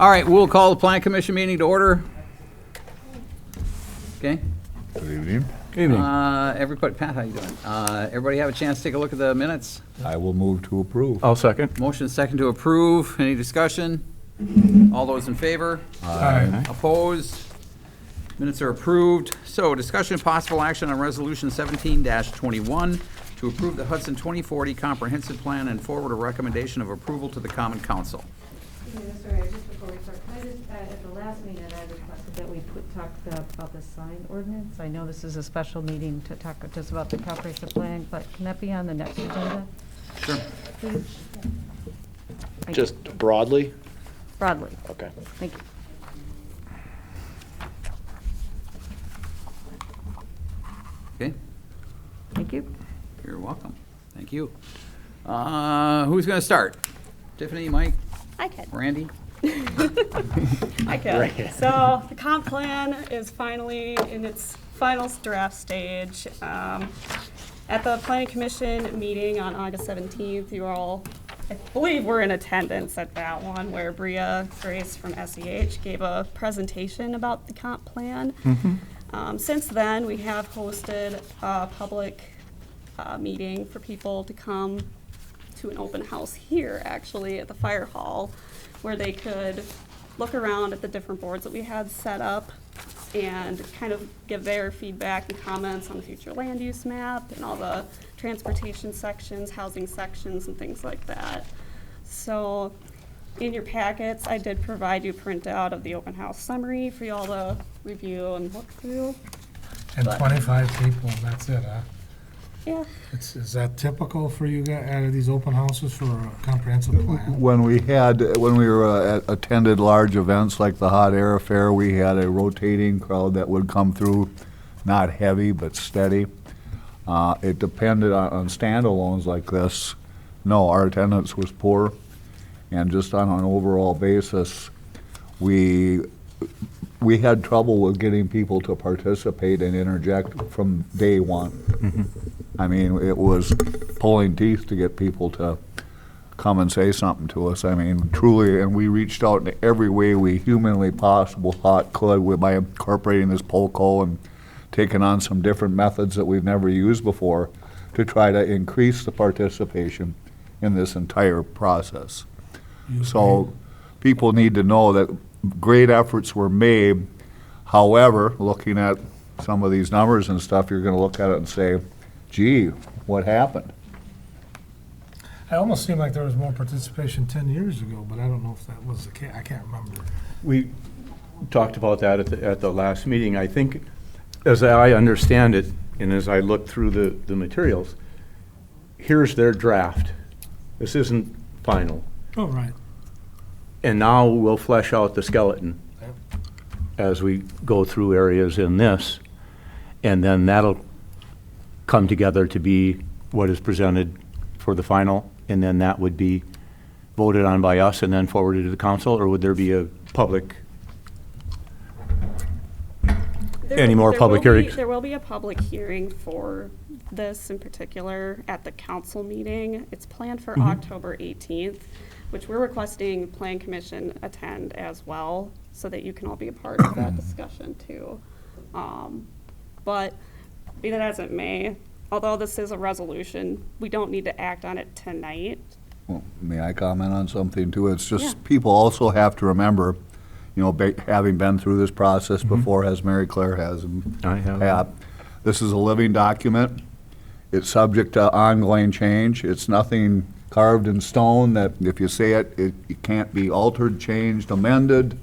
All right, we'll call the Plan Commission meeting to order. Okay. Good evening. Evening. Everybody, Pat, how you doing? Everybody have a chance to take a look at the minutes? I will move to approve. I'll second. Motion second to approve. Any discussion? All those in favor? Aye. Opposed? Minutes are approved. So discussion and possible action on Resolution 17-21 to approve the Hudson 2040 Comprehensive Plan and forward a recommendation of approval to the Common Council. Mr. Mayor, just before we start, can I just add, at the last meeting, I requested that we talk about the sign ordinance. I know this is a special meeting to talk just about the comprehensive plan, but can that be on the next agenda, Sure. please? Just broadly? Broadly, Okay. thank you. Okay, Thank you. you're welcome. Thank you. Who's going to start? Tiffany, Mike, I can. Randy? I can. So the comp plan is finally in its final draft stage. At the Planning Commission meeting on August 17th, you all, I believe, were in attendance at that one where Bria Grace from SEH gave a presentation about the comp plan. Since then, we have hosted a public meeting for people to come to an open house here, actually, at the fire hall, where they could look around at the different boards that we had set up and kind of give their feedback and comments on the future land use map and all the transportation sections, housing sections, and things like that. So in your packets, I did provide you a printout of the open house summary for you all to review and look through. And But- 25 people, and that's it, huh? Yeah. Is that typical for you guys, out of these open houses for a comprehensive plan? When we attended large events like the Hot Air Affair, we had a rotating crowd that would come through, not heavy, but steady. It depended on standalones like this. No, our attendance was poor. And just on an overall basis, we had trouble with getting people to participate and interject from day one. I mean, it was pulling teeth to get people to come and say something to us. I mean, truly, and we reached out in every way we humanly possible thought could by incorporating this POCO and taking on some different methods that we've never used before to try to increase the participation in this entire process. So people need to know that great efforts were made. However, looking at some of these numbers and stuff, you're going to look at it and say, gee, what happened? It almost seemed like there was more participation 10 years ago, but I don't know if that was the case. I can't remember. We talked about that at the last meeting. I think, as I understand it, and as I look through the materials, here's their draft. This isn't final. Oh, right. And now we'll flesh out the skeleton as we go through areas in this, and then that'll come together to be what is presented for the final, and then that would be voted on by us and then forwarded to the council, or would there be a public, any more public hearings? There will be a public hearing for this in particular at the council meeting. It's planned for October 18th, which we're requesting Plan Commission attend as well, so that you can all be a part of that discussion too. But be that as it may, although this is a resolution, we don't need to act on it tonight. Well, may I comment on something too? It's just, Yeah. people also have to remember, you know, having been through this process before, as Mary Claire has, and I have. Pat, this is a living document. It's subject to ongoing change. It's nothing carved in stone that if you say it can't be altered, changed, amended.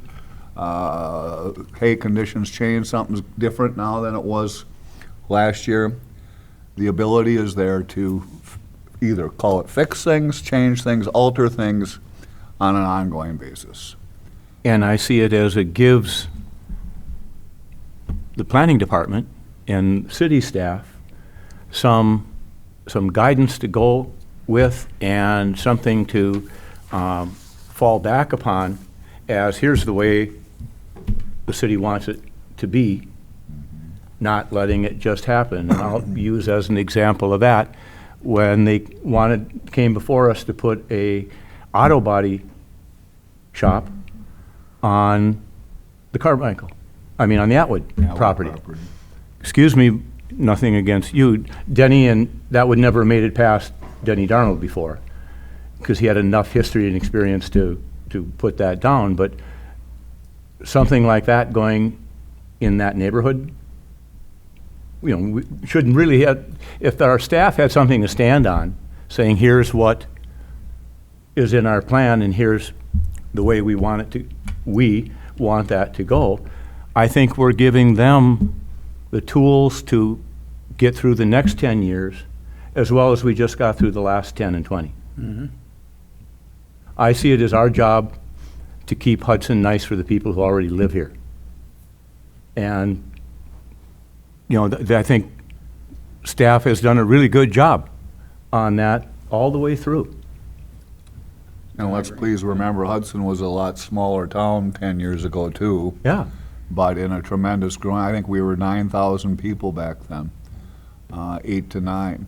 Hey, conditions change, something's different now than it was last year. The ability is there to either call it fix things, change things, alter things on an ongoing basis. And I see it as it gives the planning department and city staff some guidance to go with and something to fall back upon as here's the way the city wants it to be, not letting it just happen. And I'll use as an example of that, when they came before us to put a auto body shop on the Carmichael, on the Atwood Yeah, property. Excuse me, nothing against you, Denny, and that would never have made it past Denny Darnold before, because he had enough history and experience to put that down, but something like that going in that neighborhood, we shouldn't really have, if our staff had something to stand on, saying here's what is in our plan and here's the way we want that to go, I think we're giving them the tools to get through the next 10 years as well as we just got through the last 10 and 20. I see it as our job to keep Hudson nice for the people who already live here. And, I think staff has done a really good job on that all the way through. And let's please remember Hudson was a lot smaller town 10 years ago too, Yeah. but in a tremendous growing, I think we were 9,000 people back then, 8 to 9.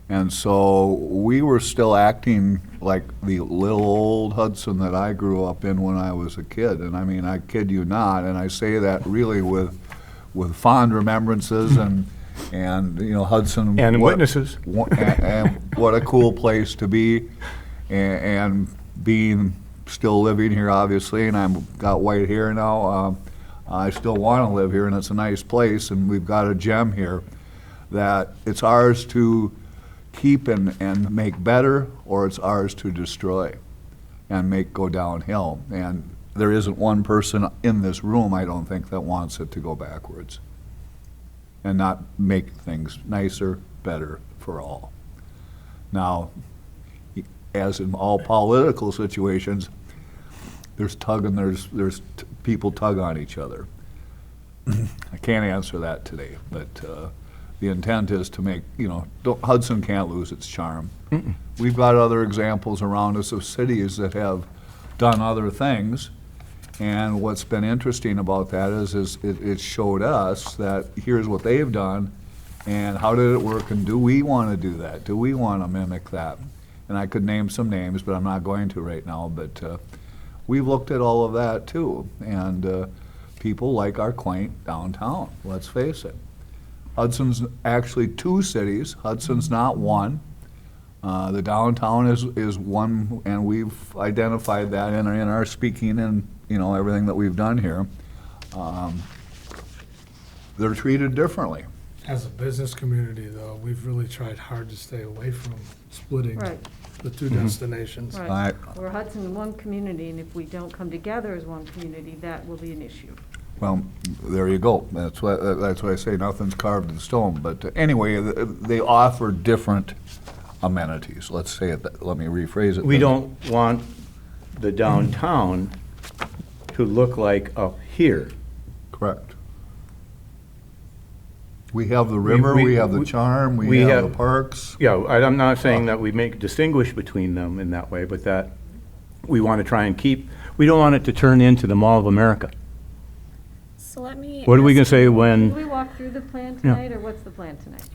And so we were still acting like the little old Hudson that I grew up in when I was a kid. And I kid you not, and I say that really with fond remembrances and Hudson. And witnesses. And what a cool place to be, and being, still living here obviously, and I've got white hair now. I still want to live here, and it's a nice place, and we've got a gem here that it's ours to keep and make better, or it's ours to destroy and make go downhill. And there isn't one person in this room, I don't think, that wants it to go backwards and not make things nicer, better for all. Now, as in all political situations, there's people tug on each other. I can't answer that today, but the intent is to make, Hudson can't lose its charm. We've got other examples around us of cities that have done other things, and what's been interesting about that is it showed us that here's what they've done, and how did it work, and do we want to do that? Do we want to mimic that? And I could name some names, but I'm not going to right now, but we've looked at all of that too, and people like our quaint downtown, let's face it. Hudson's actually 2 cities. Hudson's not one. The downtown is one, and we've identified that in our speaking and everything that we've done here. They're treated differently. As a business community, though, we've really tried hard to stay away from splitting Right. the 2 destinations. Right. We're Hudson, one community, and if we don't come together as one community, that will be an issue. Well, there you go. That's why I say nothing's carved in stone. But anyway, they offer different amenities. Let's say it. Let me rephrase it. We don't want the downtown to look like up here. Correct. We have the river, we have the charm, we have the parks. Yeah, I'm not saying that we distinguish between them in that way, but that we want to try and we don't want it to turn into the Mall of America. So let me. What are we going to say Can when, we walk through the plan tonight, or what's the plan tonight?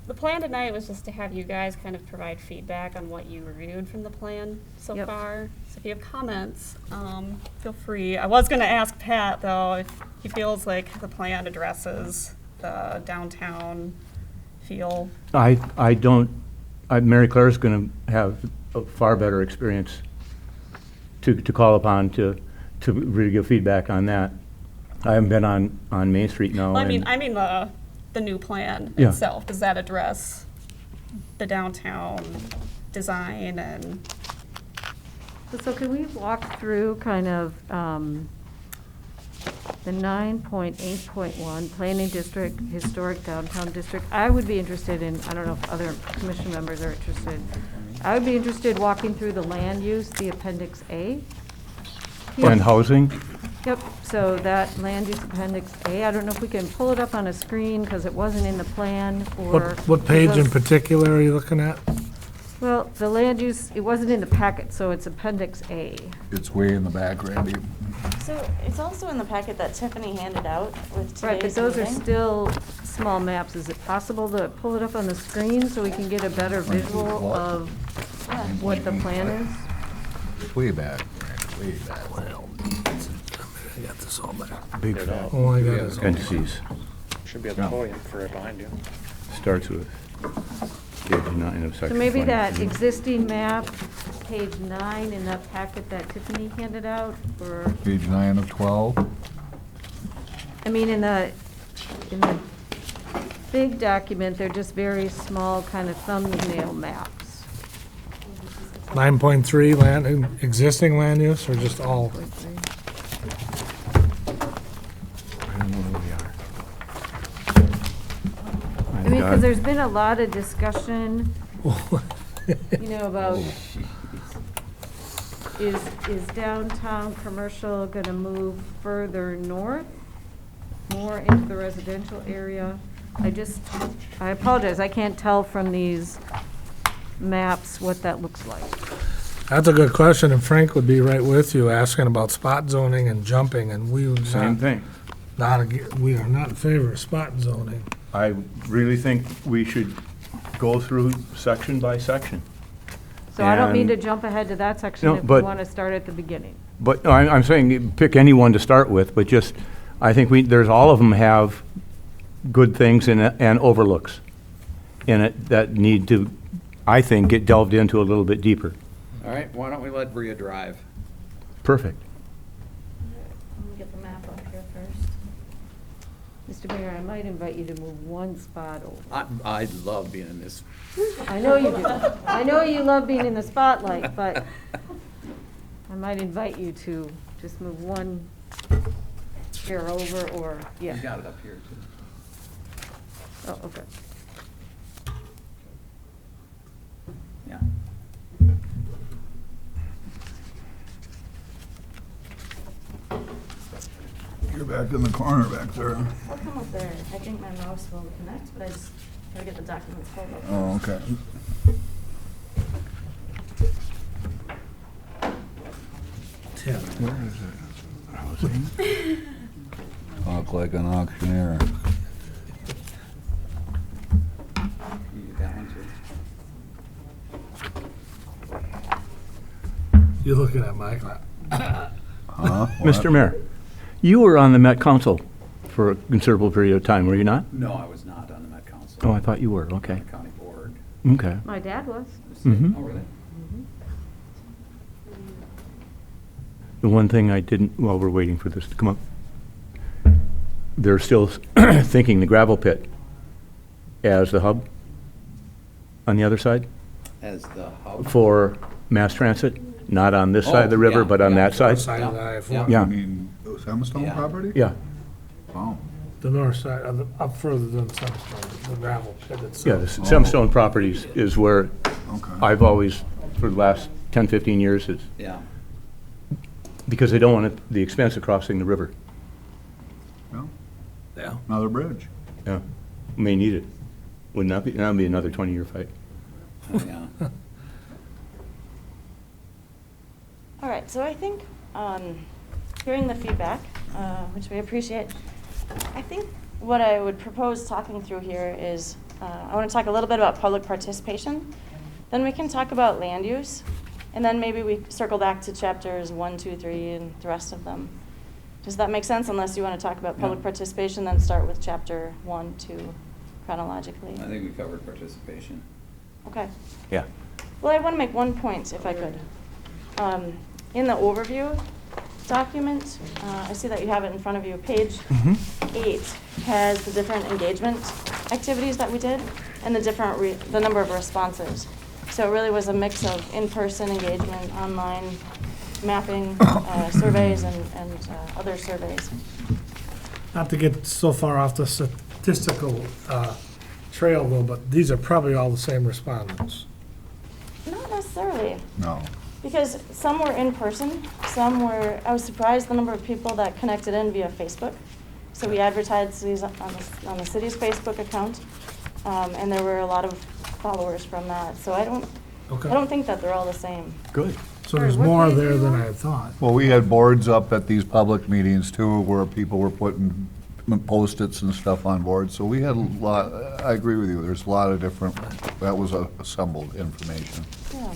The plan tonight was just to have you guys kind of provide feedback on what you reviewed from the plan so Yep. far. So if you have comments, feel free. I was gonna ask Pat, though, if he feels like the plan addresses the downtown feel. I don't, Mary Claire's going to have a far better experience to call upon to really give feedback on that. I haven't been on Main Street now. Well, and- I mean the new plan Yeah. itself. Does that address the downtown design and? So can we walk through kind of the 9.8.1 Planning District, Historic Downtown District? I would be interested in, I don't know if other commission members are interested, I would be interested walking through the land use, the Appendix A. And housing? Yep, so that land use Appendix A, I don't know if we can pull it up on a screen because it wasn't in the plan, or. What page in particular are you looking at? Well, the land use, it wasn't in the packet, so it's Appendix A. It's way in the back, Randy. So it's also in the packet that Tiffany handed out with Right, but today's those are meeting. still small maps. Is it possible to pull it up on the screen so we can get a better visual of Yeah. what the plan is? Way back, Randy, way back. I got this all back. Big Get fat out. All I got is all entities. Should be at the podium for right behind you. Starts with page 9 of So section maybe that 20. existing map, page 9 in that packet that Tiffany handed out, or, Page 9 of 12. I mean, in the big document, they're just very small kind of thumbnail maps. 9.3 land, existing land use, or just all? I don't know where we are. I mean, because there's been a lot of discussion, about, is downtown commercial gonna move further north, more into the residential area? I apologize, I can't tell from these maps what that looks like. That's a good question, and Frank would be right with you, asking about spot zoning and jumping, and we would Same thing. we are not in favor of spot zoning. I really think we should go through section by section. So I don't mean to And- jump ahead to that section No, if we but- want to start at the beginning. But, no, I'm saying you pick any one to start with, but just, I think all of them have good things in it and overlooks in it that need to, I think, get delved into a little bit deeper. All right, why don't we let Bria drive? Perfect. Let me get the map up here first. Mr. Mayor, I might invite you to move one spot over. I love being in this. I know you do. I know you love being in the spotlight, but I might invite you to just move one chair over, or, You yeah. got it up here, too. Oh, okay. Yeah. You're back in the corner back there. I'll come up there. I think my mouse will connect, but I just gotta get the documents pulled up. Oh, okay. Talk like an auctioneer. You got one, too. You're looking at Mike. Huh? Mr. Mayor, you were on the Met Council for a considerable period of time, were you not? No, I was not on the Met Council. Oh, I thought you were, okay. The county board. Okay. My dad was. Mhm. Oh, really? The one thing I didn't, while we're waiting for this to come up, they're still thinking the gravel pit as the hub on the other side As the hub? for mass transit, not on this side of the Oh, river, yeah, but on yeah. that side? Side of the I-4. Yeah. You mean Samstone Yeah. property? Yeah, Wow. The north side, up further than Sunstone, the gravel pit itself. yeah, the Semstone Properties is where Okay. I've always, for the last 10, 15 years, it's Yeah. because they don't want the expense of crossing the river. Well, Yeah. another bridge. Yeah, may need it. Would not be, that'd be another 20-year fight. Oh, yeah. All right, so I think, hearing the feedback, which we appreciate, I think what I would propose talking through here is, I want to talk a little bit about public participation, then we can talk about land use, and then maybe we circle back to chapters 1, 2, 3, and the rest of them. Does that make sense? Unless you want to talk about public Yeah. participation, then start with chapter 1, 2 chronologically. I think we covered participation. Okay. Yeah. Well, I want to make one point, if I could. In the overview document, I see that you have it in front of you. Page 8 has the different engagement activities that we did and the number of responses. So it really was a mix of in-person engagement, online mapping, surveys, and other surveys. Not to get so far off the statistical trail though, but these are probably all the same respondents. Not necessarily. No. Because some were in person, I was surprised the number of people that connected in via Facebook. So we advertised these on the city's Facebook account, and there were a lot of followers from that. So I don't think that they're all the same. Good. So there's What more page there are you than on? I had thought. Well, we had boards up at these public meetings too, where people were putting Post-its and stuff on boards. So we had a lot, I agree with you, there's a lot of different, that was assembled information. Yeah.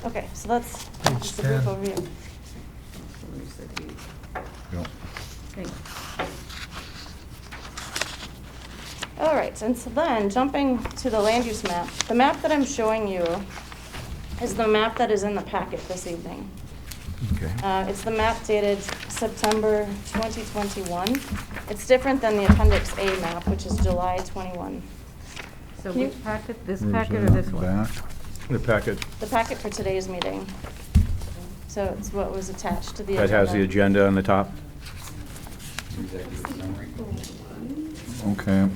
Okay, so that's Page just a brief 10. overview. Somebody said eight. right, and so then, jumping to the land use map, the map that I'm showing you is the map that is in the packet this evening. Okay. It's the map dated September 2021. It's different than the Appendix A map, which is July 21. So You- which packet, this Where's packet or that? this one? Back? The packet The packet for today's meeting. So it's what was attached to the that agenda. has the agenda on the top? Executive summary. Okay,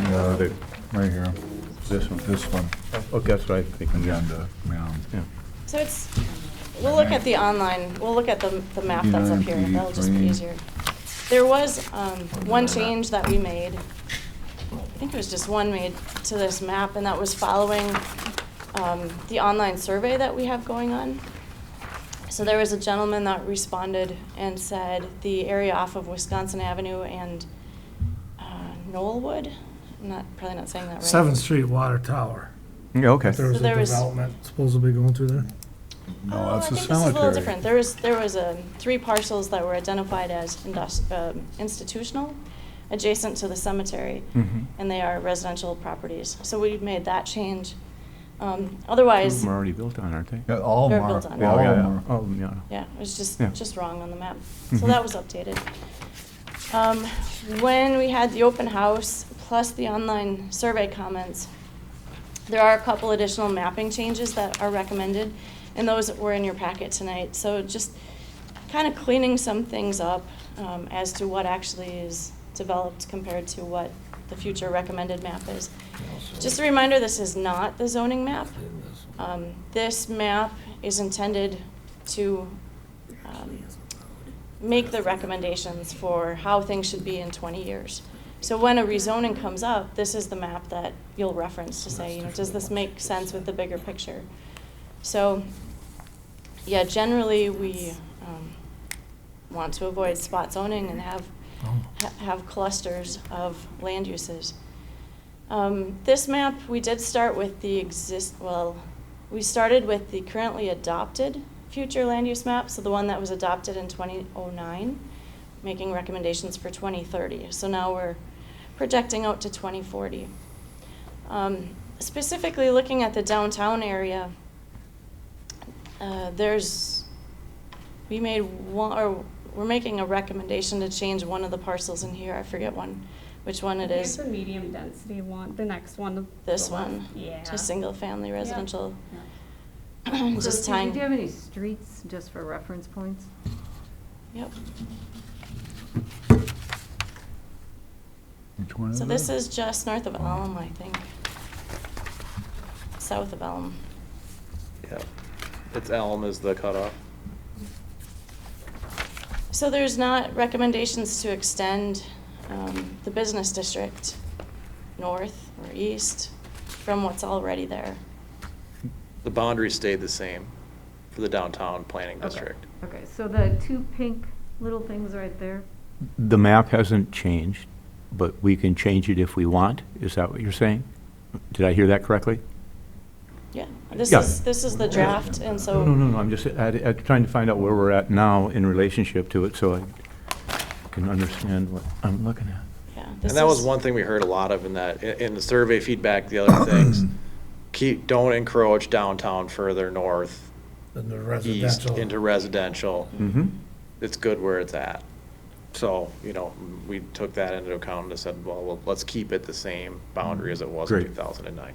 yeah, The- right here, This one? this one, Okay, that's what I think. agenda, yeah. Yeah. So it's, we'll look at the online, we'll look at the map that's up here, that'll just be 93. easier. There was one change that we made, I think it was just one made to this map, and that was following the online survey that we have going on. So there was a gentleman that responded and said the area off of Wisconsin Avenue and Knollwood, probably not saying that right. 7th Street Water Tower. Yeah, okay. There was So there a was- development supposedly going through there. No, that's I a think this is a little cemetery. different. There was 3 parcels that were identified as institutional, adjacent to the cemetery, Mhm. and they are residential properties. So we made that change. Two of Otherwise, them are already built on, aren't they? Yeah, all of They're them are, built on. Yeah, all yeah, of yeah. them are. All of them, yeah. yeah, it was Yeah. just wrong on the map. So Mhm. that was updated. When we had the open house plus the online survey comments, there are a couple additional mapping changes that are recommended, and those were in your packet tonight. So just kind of cleaning some things up as to what actually is developed compared to what the future recommended map is. Just a reminder, this is not the zoning map. This map is intended to make the recommendations for how things should be in 20 years. So when a rezoning comes up, this is the map that you'll reference to say, does this make sense with the bigger picture? So, yeah, generally we want to avoid spot zoning and have clusters of land uses. This map, we did start with we started with the currently adopted future land use map, so the one that was adopted in 2009, making recommendations for 2030. So now we're projecting out to 2040. Specifically looking at the downtown area, we're making a recommendation to change one of the parcels in here. I forget which one it Here's is. the medium density one, the next one. This the one, Yeah. to single-family residential. So Just do tying. you have any streets just for reference points? Yep. Which one is So this it? is just north of Elm, I think. South of Elm. Yeah. It's Elm is the cutoff. So there's not recommendations to extend the business district north or east from what's already there. The boundary stayed the same for the downtown planning Okay. district. Okay, so the 2 pink little things right there? The map hasn't changed, but we can change it if we want. Is that what you're saying? Did I hear that correctly? Yeah, this Yeah. is the draft, and so. No, I'm just trying to find out where we're at now in relationship to it, so I can understand what I'm looking at. Yeah, And this that was is- one thing we heard a lot of in the survey feedback, the other things. Don't encroach downtown further north, And the east residential. into residential. Mm-hmm. It's good where it's at. So, we took that into account and said, well, let's keep it the same boundary as it was in Great. 2009.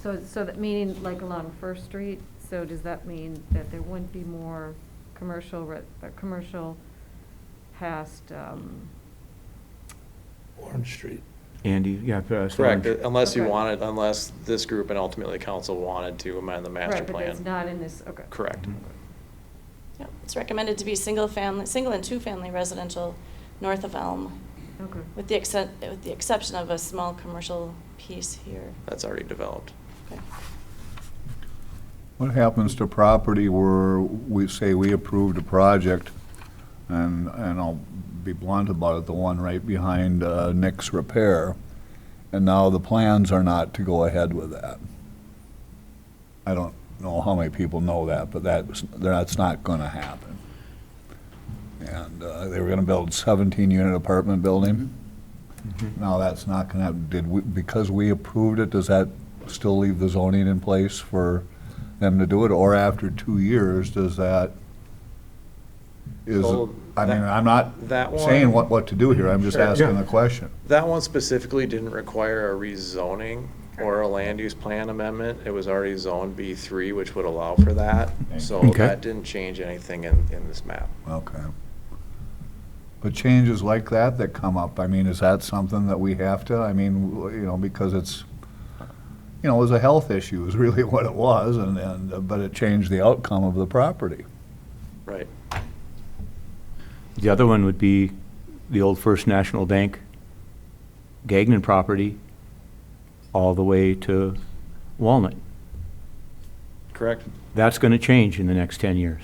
So that meaning like along First Street, so does that mean that there wouldn't be more commercial past, Orange Street. Andy, yeah. Correct, unless Okay. unless this group and ultimately council wanted to amend the master right, but plan. it's not in this, okay. Correct. Yeah, it's recommended to be single and two-family residential north of Elm, Okay. with the exception of a small commercial piece here. That's already developed. Okay. What happens to property where we say we approved a project, and I'll be blunt about it, the one right behind Nick's Repair, and now the plans are not to go ahead with that? I don't know how many people know that, but that's not gonna happen. And they were gonna build 17-unit apartment building, Now, that's not gonna, because we approved it, does that still leave the zoning in place for them to do it? Or after 2 years, does that, So I mean, that- I'm not that saying one- what to do here, I'm just Sure. asking a question. That one specifically didn't require a rezoning or a land use plan amendment. It was already zoned B3, which would allow for that. So Okay. that didn't change anything in this map. Okay. But changes like that come up, I mean, is that something that we have to, I mean, because it's, it was a health issue is really what it was, but it changed the outcome of the property. Right. The other one would be the old First National Bank Gagnon property all the way to Walnut. Correct? That's going to change in the next 10 years.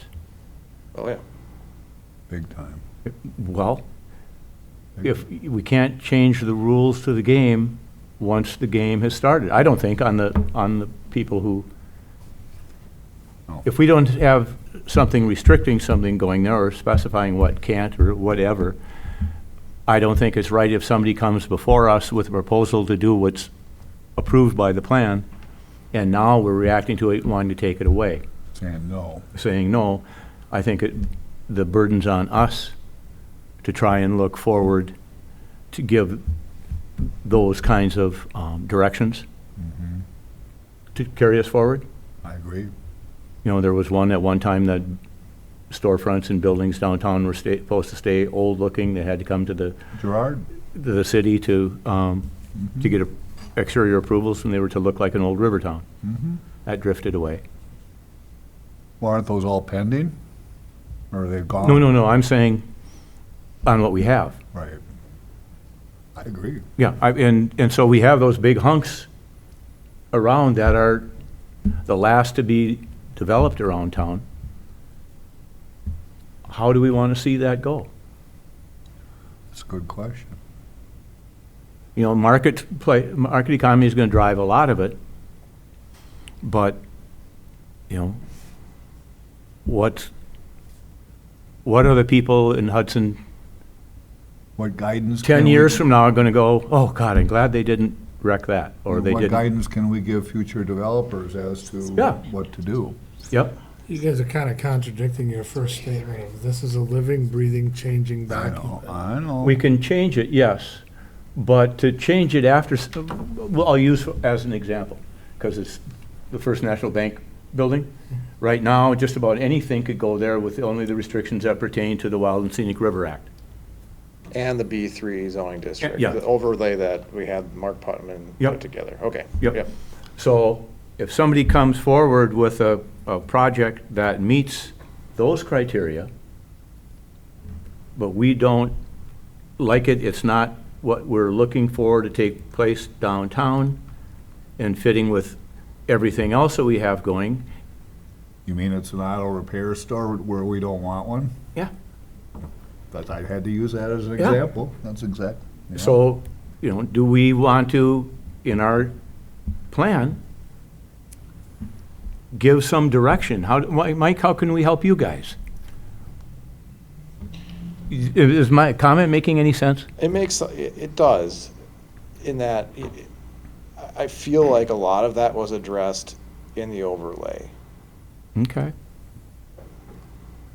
Oh, yeah. Big time. Well, if we can't change the rules to the game once the game has started, I don't think on the people who, No. if we don't have something restricting something going there or specifying what can't or whatever, I don't think it's right if somebody comes before us with a proposal to do what's approved by the plan, and now we're reacting to it, wanting to take it away, Saying no. saying no. I think the burden's on us to try and look forward to give those kinds of directions to carry us forward. I agree. There was one at one time that storefronts and buildings downtown were supposed to stay old-looking. They had to come to Gerard? the city to get exterior approvals, and they were to look like an old river town. That drifted away. Well, aren't those all pending? Or are they gone? No, I'm saying on what we have. Right. I agree. Yeah, and so we have those big hunks around that are the last to be developed around town. How do we want to see that go? That's a good question. Market economy is going to drive a lot of it, but, what are the people in Hudson What guidance? 10 can we years give- from now are going to go, oh, God, I'm glad they didn't wreck that, or they What didn't. guidance can we give future developers as to Yeah. what to do? Yep, You guys are kind of contradicting your first statement of this is a living, breathing, changing I know, document. I know. we can change it, yes, but to change it after, well, I'll use as an example, because it's the First National Bank building. Right now, just about anything could go there with only the restrictions that pertain to the Wild and Scenic River Act. And the B3 zoning district. Yeah. The overlay that we had Mark Putman Yep. put together. Okay. Yep. So if somebody comes forward with a project that meets those criteria, but we don't like it, it's not what we're looking for to take place downtown and fitting with everything else that we have going, You mean it's an auto repair store where we don't want one? yeah. But I had to use that as an Yeah. example. That's exact. yeah. So, do we want to, in our plan, give some direction? Mike, how can we help you guys? Is my comment making any sense? It does, in that I feel like a lot of that was addressed in the overlay. Okay.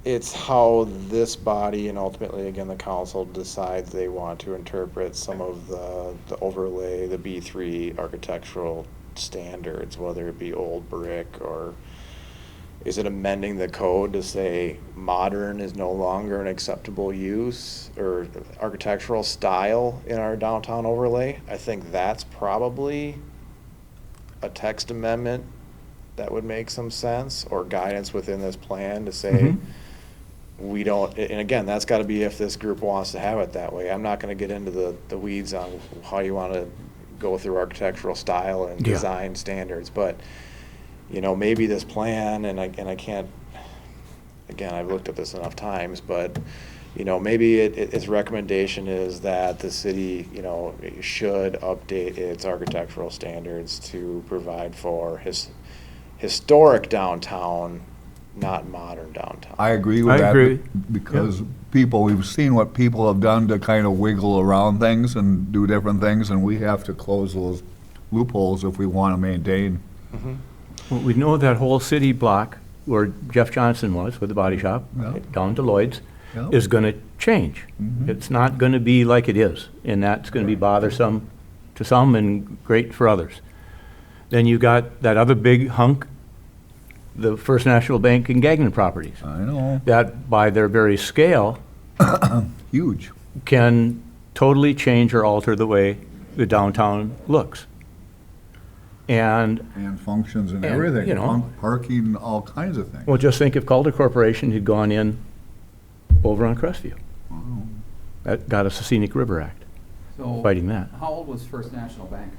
It's how this body and ultimately, again, the council decides they want to interpret some of the overlay, the B3 architectural standards, whether it be old brick or is it amending the code to say modern is no longer an acceptable use or architectural style in our downtown overlay? I think that's probably a text amendment that would make some sense, or guidance within this plan to say, we don't, and again, that's gotta be if this group wants to have it that way. I'm not gonna get into the weeds on how you wanna go through architectural style and Yeah. design standards, but, maybe this plan, and I can't, again, I've looked at this enough times, but, maybe its recommendation is that the city, should update its architectural standards to provide for historic downtown, not modern downtown. I agree with I that. agree. Because people, we've seen what people have done to kind of wiggle around things and do different things, and we have to close those loopholes if we want to maintain. Well, we know that whole city block where Jeff Johnson was with the body shop, Yeah. down to Lloyd's, Yeah. is going to change. It's not going to be like it is, and that's going to be bothersome to some and great for others. Then you got that other big hunk, the First National Bank and Gagnon properties, I know, that by their very scale huge. can totally change or alter the way the downtown looks. And, And functions and And, everything, you know. parking, all kinds of things. well, just think if Calder Corporation had gone in over on Crestview. That got us the Scenic River Act, So, fighting that. how old was First National Bank?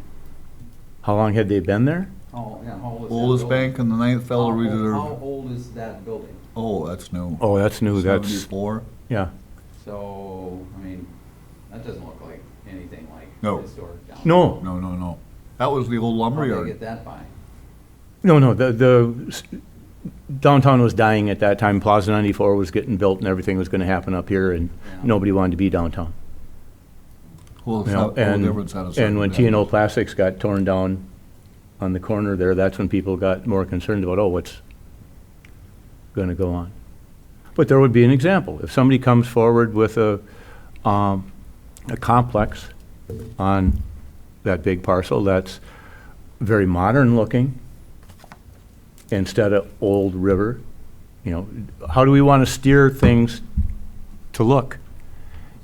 How long had they been there? How old is that Oldest building? bank in the Ninth Federal How Reserve. old is that building? Oh, that's new. Oh, that's new, that's, 74? yeah. So, I mean, that doesn't look like anything like No. historic downtown. No, No. That was the old How'd they lumberyard. get that by? no, the downtown was dying at that time. Plaza 94 was getting built and everything was gonna happen up here and Yeah. nobody wanted to be downtown. Whole You know, different set of and when T&O circumstances. Plastics got torn down on the corner there, that's when people got more concerned about, oh, what's gonna go on? But there would be an example. If somebody comes forward with a complex on that big parcel that's very modern looking instead of old river, you know, how do we want to steer things to look?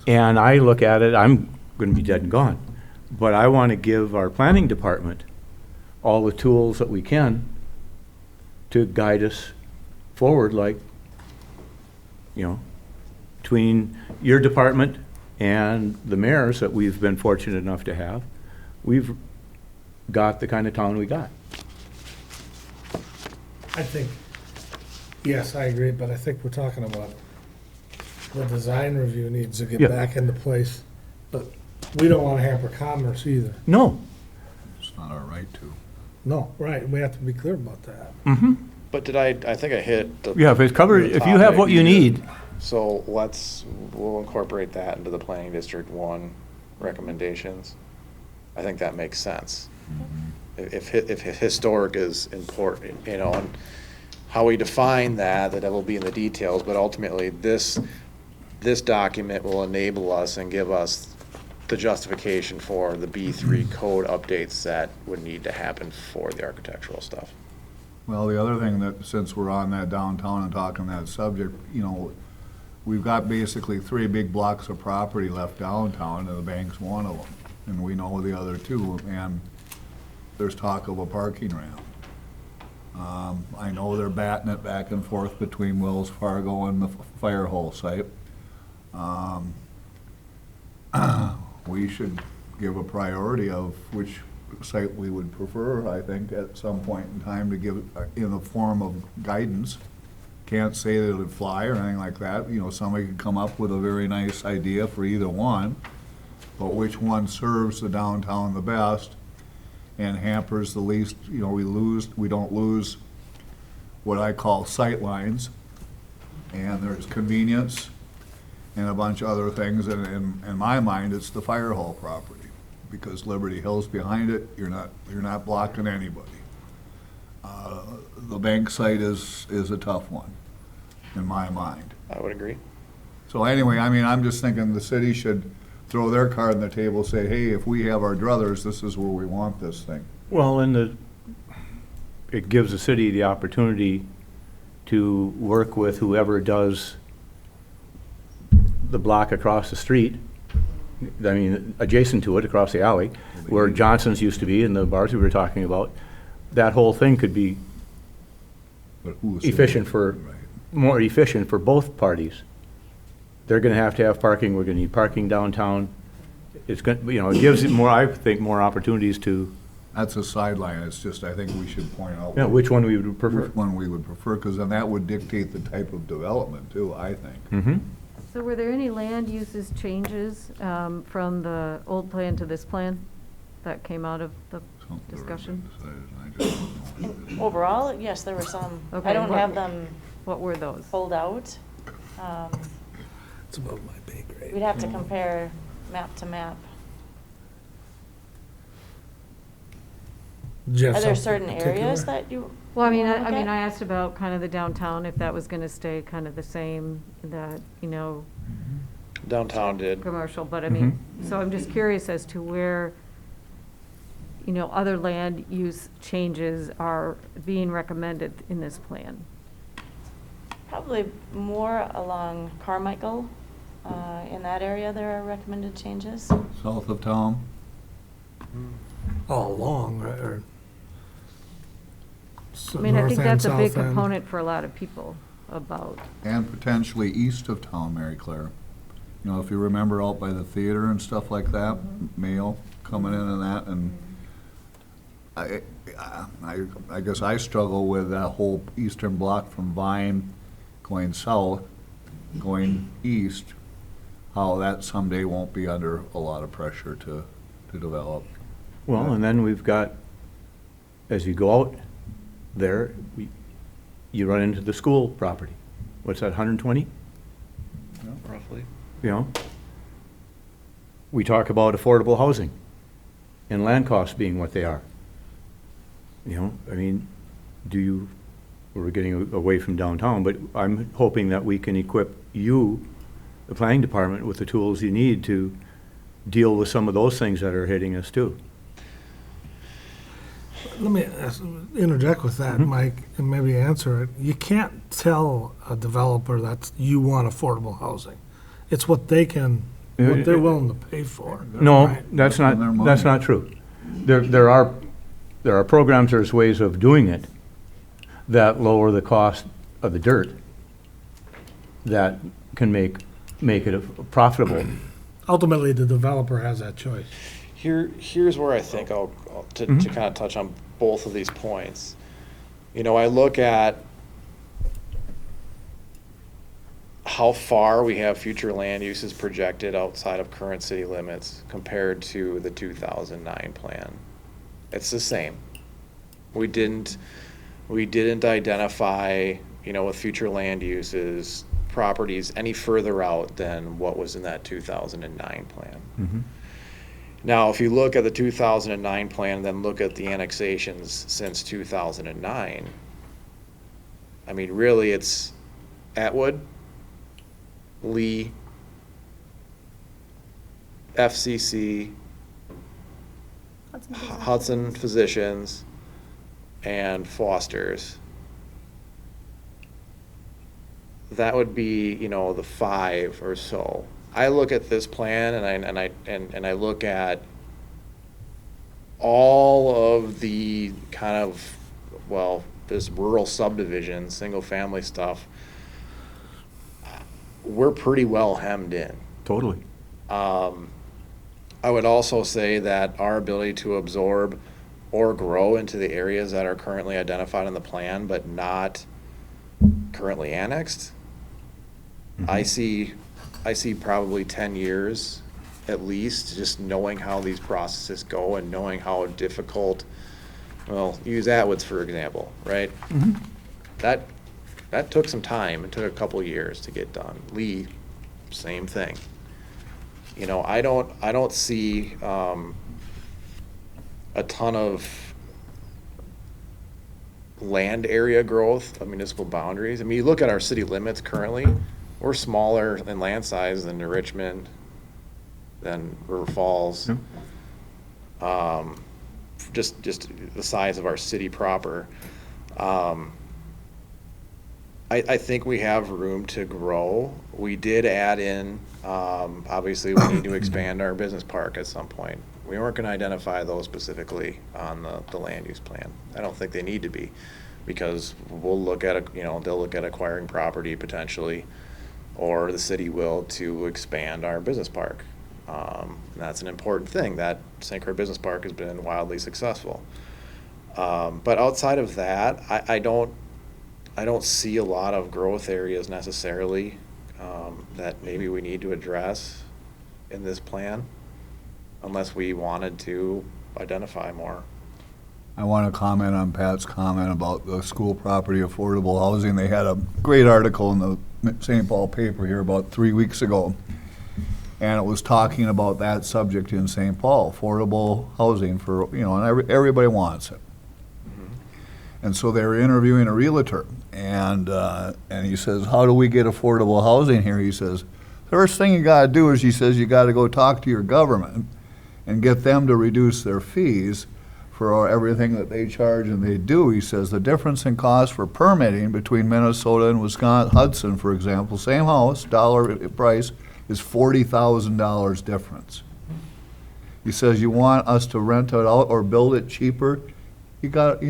And I look at it, I'm going to be dead and gone, but I want to give our planning department all the tools that we can to guide us forward, like, you know, between your department and the mayors that we've been fortunate enough to have, we've got the kind of town we got. I think, yes, I agree, but I think we're talking about the design review needs to get Yeah. back into place. But we don't want to hamper commerce either. No. It's not our right to. No, right, we have to be clear about that. Mm-hmm. But I think I hit the. Yeah, if it's covered, the if you top have what you idea. need, So we'll incorporate that into the planning district 1 recommendations. I think that makes sense. If historic is important, you know, and how we define that will be in the details, but ultimately, this document will enable us and give us the justification for the B3 code updates that would need to happen for the architectural stuff. Well, the other thing that, since we're on that downtown and talking that subject, you know, we've got basically 3 big blocks of property left downtown, and the bank's one of them. And we know the other 2, and there's talk of a parking ramp. I know they're batting it back and forth between Wells Fargo and the fire hall site. We should give a priority of which site we would prefer, I think, at some point in time to give, in the form of guidance. Can't say that it'd fly or anything like that, you know, somebody could come up with a very nice idea for either one, but which one serves the downtown the best and hampers the least, you know, we don't lose what I call sight lines, and there's convenience and a bunch of other things, and in my mind, it's the fire hall property, because Liberty Hill's behind it, you're not blocking anybody. The bank site is a tough one, in my mind. I would agree. So anyway, I mean, I'm just thinking the city should throw their card on the table, say, hey, if we have our druthers, this is where we want this thing. well, and it gives the city the opportunity to work with whoever does the block across the street, I mean, adjacent to it, across the alley, where Johnson's used to be and the bars we were talking about. That whole thing could be But who's efficient for, Right. more efficient for both parties. They're gonna have to have parking, we're gonna need parking downtown. It's gonna, you know, it gives it more, I think, more opportunities to, That's a sideline, it's just, I think we should point out. you know, which one we would prefer. Which one we would prefer, because then that would dictate the type of development too, I think. Mm-hmm. So were there any land uses changes from the old plan to this plan that came out of the Something discussion? I just don't know. Overall, yes, there were some. Okay, I don't what- have them What were those? pulled out. It's above my pay grade. We'd have to compare map to map. Do you have Are there something certain particular? areas that you? Well, I mean, wanna look I at? asked about kind of the downtown, if that was gonna stay kind of the same, that, Downtown did. commercial, but I mean, so I'm just curious as to where, other land use changes are being recommended in this plan. Probably more along Carmichael. In that area, there are recommended changes. South of town? All along, right, or? I mean, I think that's a big North end. component for a lot of people about, And potentially east of town, Mary Claire. If you remember out by the theater and stuff like that, Mayo coming in and that, and I guess I struggle with that whole eastern block from Vine going south, going east, how that someday won't be under a lot of pressure to develop. Well, and then we've got, as you go out there, you run into the school property. What's that, 120? Roughly. We talk about affordable housing and land costs being what they are. I mean, we're getting away from downtown, but I'm hoping that we can equip you, the planning department, with the tools you need to deal with some of those things that are hitting us too. Let me interject with that, Mike, and maybe answer it. You can't tell a developer that you want affordable housing. It's what they're willing to pay for. No, Right. that's That's their money. not true. There are programs, there's ways of doing it that lower the cost of the dirt, that can make it profitable. Ultimately, the developer has that choice. Here's where I think to kind of touch on both of these points. I look at how far we have future land uses projected outside of current city limits compared to the 2009 plan. It's the same. We didn't identify, with future land uses, properties any further out than what was in that 2009 plan. Now, if you look at the 2009 plan and then look at the annexations since 2009, I mean, really, it's Atwood, Lee, FCC, Hudson Physicians, and Foster's. That would be, the 5 or so. I look at this plan and I look at all of the kind of, this rural subdivision, single family stuff. We're pretty well hemmed in. Totally. I would also say that our ability to absorb or grow into the areas that are currently identified in the plan but not currently annexed, I see probably 10 years at least, just knowing how these processes go and knowing how difficult, use Atwoods for example, right? That took some time. It took a couple years to get done. Lee, same thing. I don't see a ton of land area growth of municipal boundaries. I mean, you look at our city limits currently, we're smaller in land size than New Richmond, than River Falls. Just the size of our city proper. I think we have room to grow. We did add in, obviously, we need to expand our business park at some point. We weren't going to identify those specifically on the land use plan. I don't think they need to be, because we'll look at, they'll look at acquiring property potentially, or the city will, to expand our business park. And that's an important thing. That St. Croix Business Park has been wildly successful. But outside of that, I don't see a lot of growth areas necessarily that maybe we need to address in this plan, unless we wanted to identify more. I want to comment on Pat's comment about the school property affordable housing. They had a great article in the St. Paul paper here about 3 weeks ago, and it was talking about that subject in St. Paul, affordable housing for, and everybody wants it. And so they were interviewing a realtor, and he says, how do we get affordable housing here? He says, first thing you gotta do is, he says, you gotta go talk to your government and get them to reduce their fees for everything that they charge and they do. He says, the difference in cost for permitting between Minnesota and Wisconsin, Hudson, for example, same house, dollar price, is $40,000 difference. He says, you want us to rent it out or build it cheaper? You got,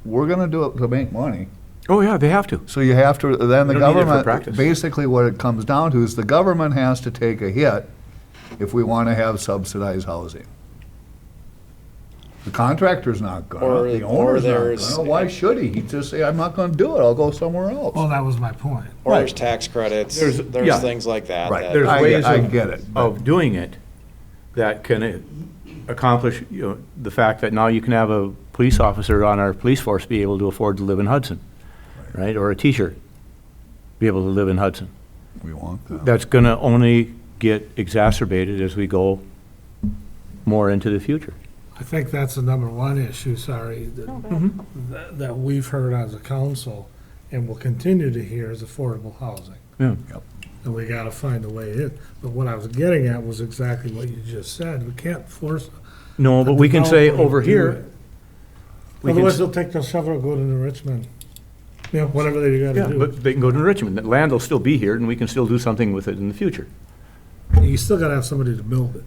we're gonna do it to make money. Oh, yeah, they have to. So you have to, then the We don't need it for government, practice. basically what it comes down to is the government has to take a hit if we want to have subsidized housing. The contractor's not gonna, the owner's not gonna, why should he? He'd just say, I'm not gonna do it, I'll go somewhere else. Well, that was my point. Or there's tax credits, There's- there's yeah. things like that. Right. that- There's I ways get it, but- of doing it that can accomplish, the fact that now you can have a police officer on our police force be able to afford to live in Hudson, right? Or a teacher be able to live in Hudson. We want that. That's gonna only get exacerbated as we go more into the future. I think that's the number one issue, sorry, No, go ahead. that we've heard as a council and will continue to hear is affordable housing. Yeah. And we gotta find a way in. But what I was getting at was exactly what you just said. We can't force. No, but we can say developer to over do here. it. we can Otherwise, s- they'll take their shovel and go to Richmond. Whatever they Yeah, gotta do. but they can go to Richmond. The land will still be here and we can still do something with it in the future. You still gotta have somebody to build it.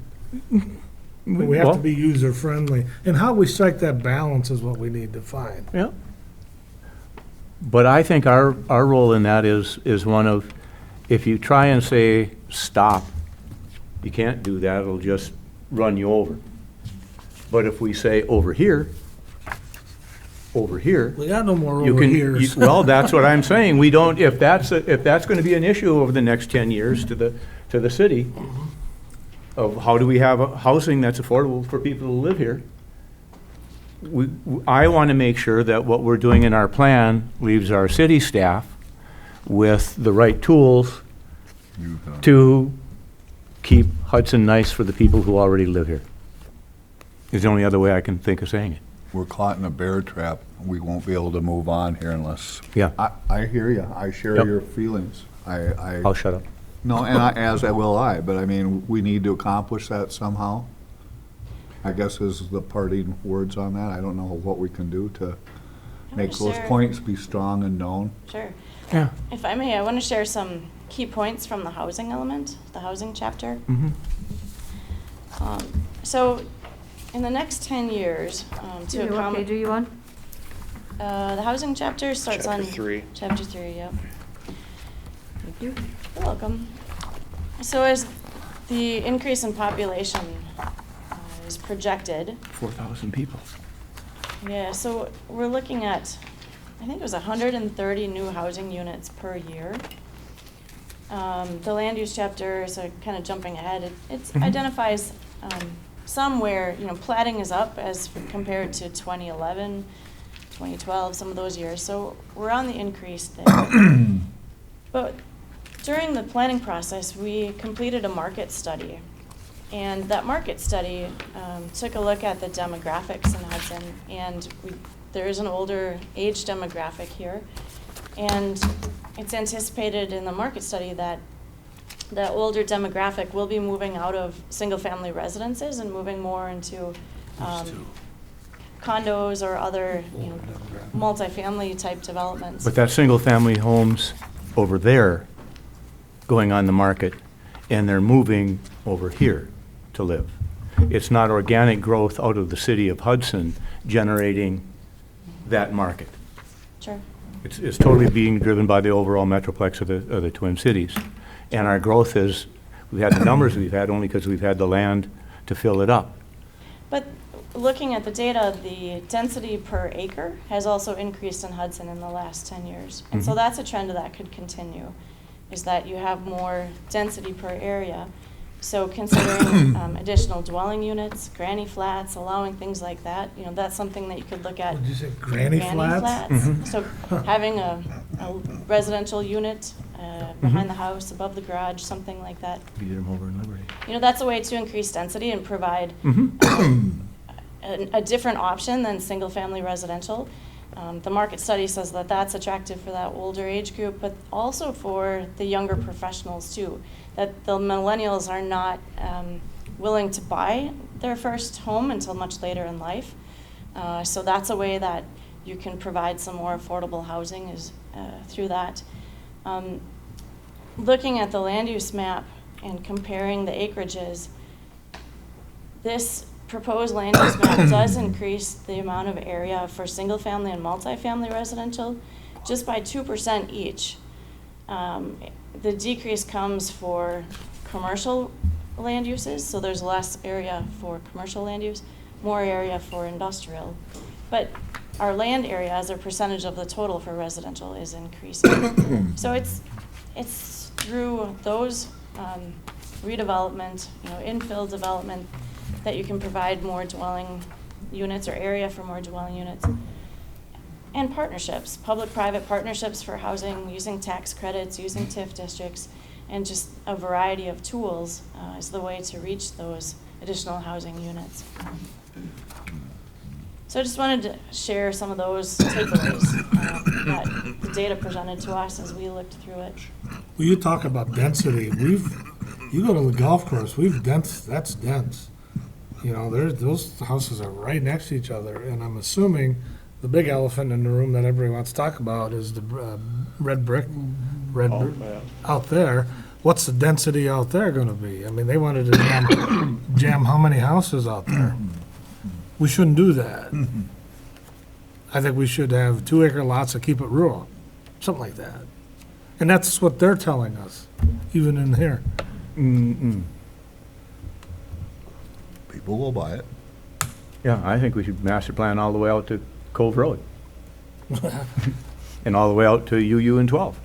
But we have Well, to be user-friendly. And how we strike that balance is what we need to find. Yeah. But I think our role in that is one of, if you try and say, stop, you can't do that, it'll just run you over. But if we say, over here, We got no more you over can, years. well, that's what I'm saying, we don't, if that's gonna be an issue over the next 10 years to the city, of how do we have a housing that's affordable for people to live here, I want to make sure that what we're doing in our plan leaves our city staff with the right tools to keep Hudson nice for the people who already live here. Is the only other way I can think of saying it. We're caught in a bear trap. We won't be able to move on here unless. Yeah. I hear you. I share Yep. your feelings. I'll shut up. No, as will I, but I mean, we need to accomplish that somehow. I guess is the parting words on that. I don't know what we can do to make those Sure. points be strong and known. Sure. Yeah. If I may, I want to share some key points from the housing element, the housing chapter. So, in the next 10 years, to What page are accommodate, you on? the housing chapter starts Chapter on. 3. Chapter 3, yep. Thank you. You're welcome. So as the increase in population is projected, 4,000 people. yeah, so we're looking at, I think it was 130 new housing units per year. The land use chapter, so kind of jumping ahead, it identifies some where, platting is up as compared to 2011, 2012, some of those years. So we're on the increase there. But during the planning process, we completed a market study. And that market study took a look at the demographics in Hudson. And there is an older age demographic here. And it's anticipated in the market study that the older demographic will be moving out of single-family residences and moving more into condos or other multifamily type developments. But that single-family homes over there going on the market, and they're moving over here to live. It's not organic growth out of the city of Hudson generating that market. Sure. It's totally being driven by the overall metroplex of the Twin Cities. And our growth is, we've had the numbers we've had only because we've had the land to fill it up. But looking at the data, the density per acre has also increased in Hudson in the last 10 years. And so Mhm. that's a trend that could continue, is that you have more density per area. So considering additional dwelling units, granny flats, allowing things like that, that's something that you could look at. What'd you say, granny flats? Mhm. So having a residential unit Mm-hmm. behind the house, above the garage, something like that. You get them over in Liberty. You know, that's a way to increase density and provide a different option than single-family residential. The market study says that that's attractive for that older age group, but also for the younger professionals too. That the millennials are not willing to buy their first home until much later in life. So that's a way that you can provide some more affordable housing is through that. Looking at the land use map and comparing the acreages, this proposed land use map does increase the amount of area for single-family and multifamily residential just by 2% each. The decrease comes for commercial land uses, so there's less area for commercial land use, more area for industrial. But our land area as a percentage of the total for residential is increasing. So it's through those redevelopment, infill development, that you can provide more dwelling units or area for more dwelling units. And partnerships, public-private partnerships for housing, using tax credits, using TIF districts, and just a variety of tools is the way to reach those additional housing units. So I just wanted to share some of those takeaways that the data presented to us as we looked through it. Well, you talk about density, you go to the golf course, that's dense. Those houses are right next to each other, and I'm assuming the big elephant in the room that everybody wants to talk about is the red brick out there. What's the density out there gonna be? I mean, they wanted to jam how many houses out there? We shouldn't do that. I think we should have 2-acre lots and keep it rural, something like that. And that's what they're telling us, even in here. People will buy it. Yeah, I think we should master plan all the way out to Cove Road. And all the way out to UU and 12.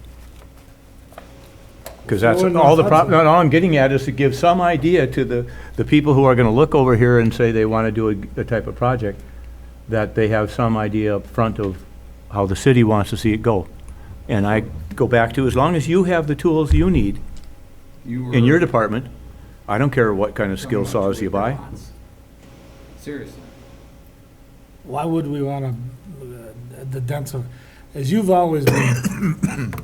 Because that's So in all the, Hudson. all I'm getting at is to give some idea to the people who are gonna look over here and say they wanna do a type of project, that they have some idea up front of how the city wants to see it go. And I go back to, as long as you have the tools you need in your department, I don't care what kind of skill saws you buy. Seriously. Why would we want the dense, as you've always been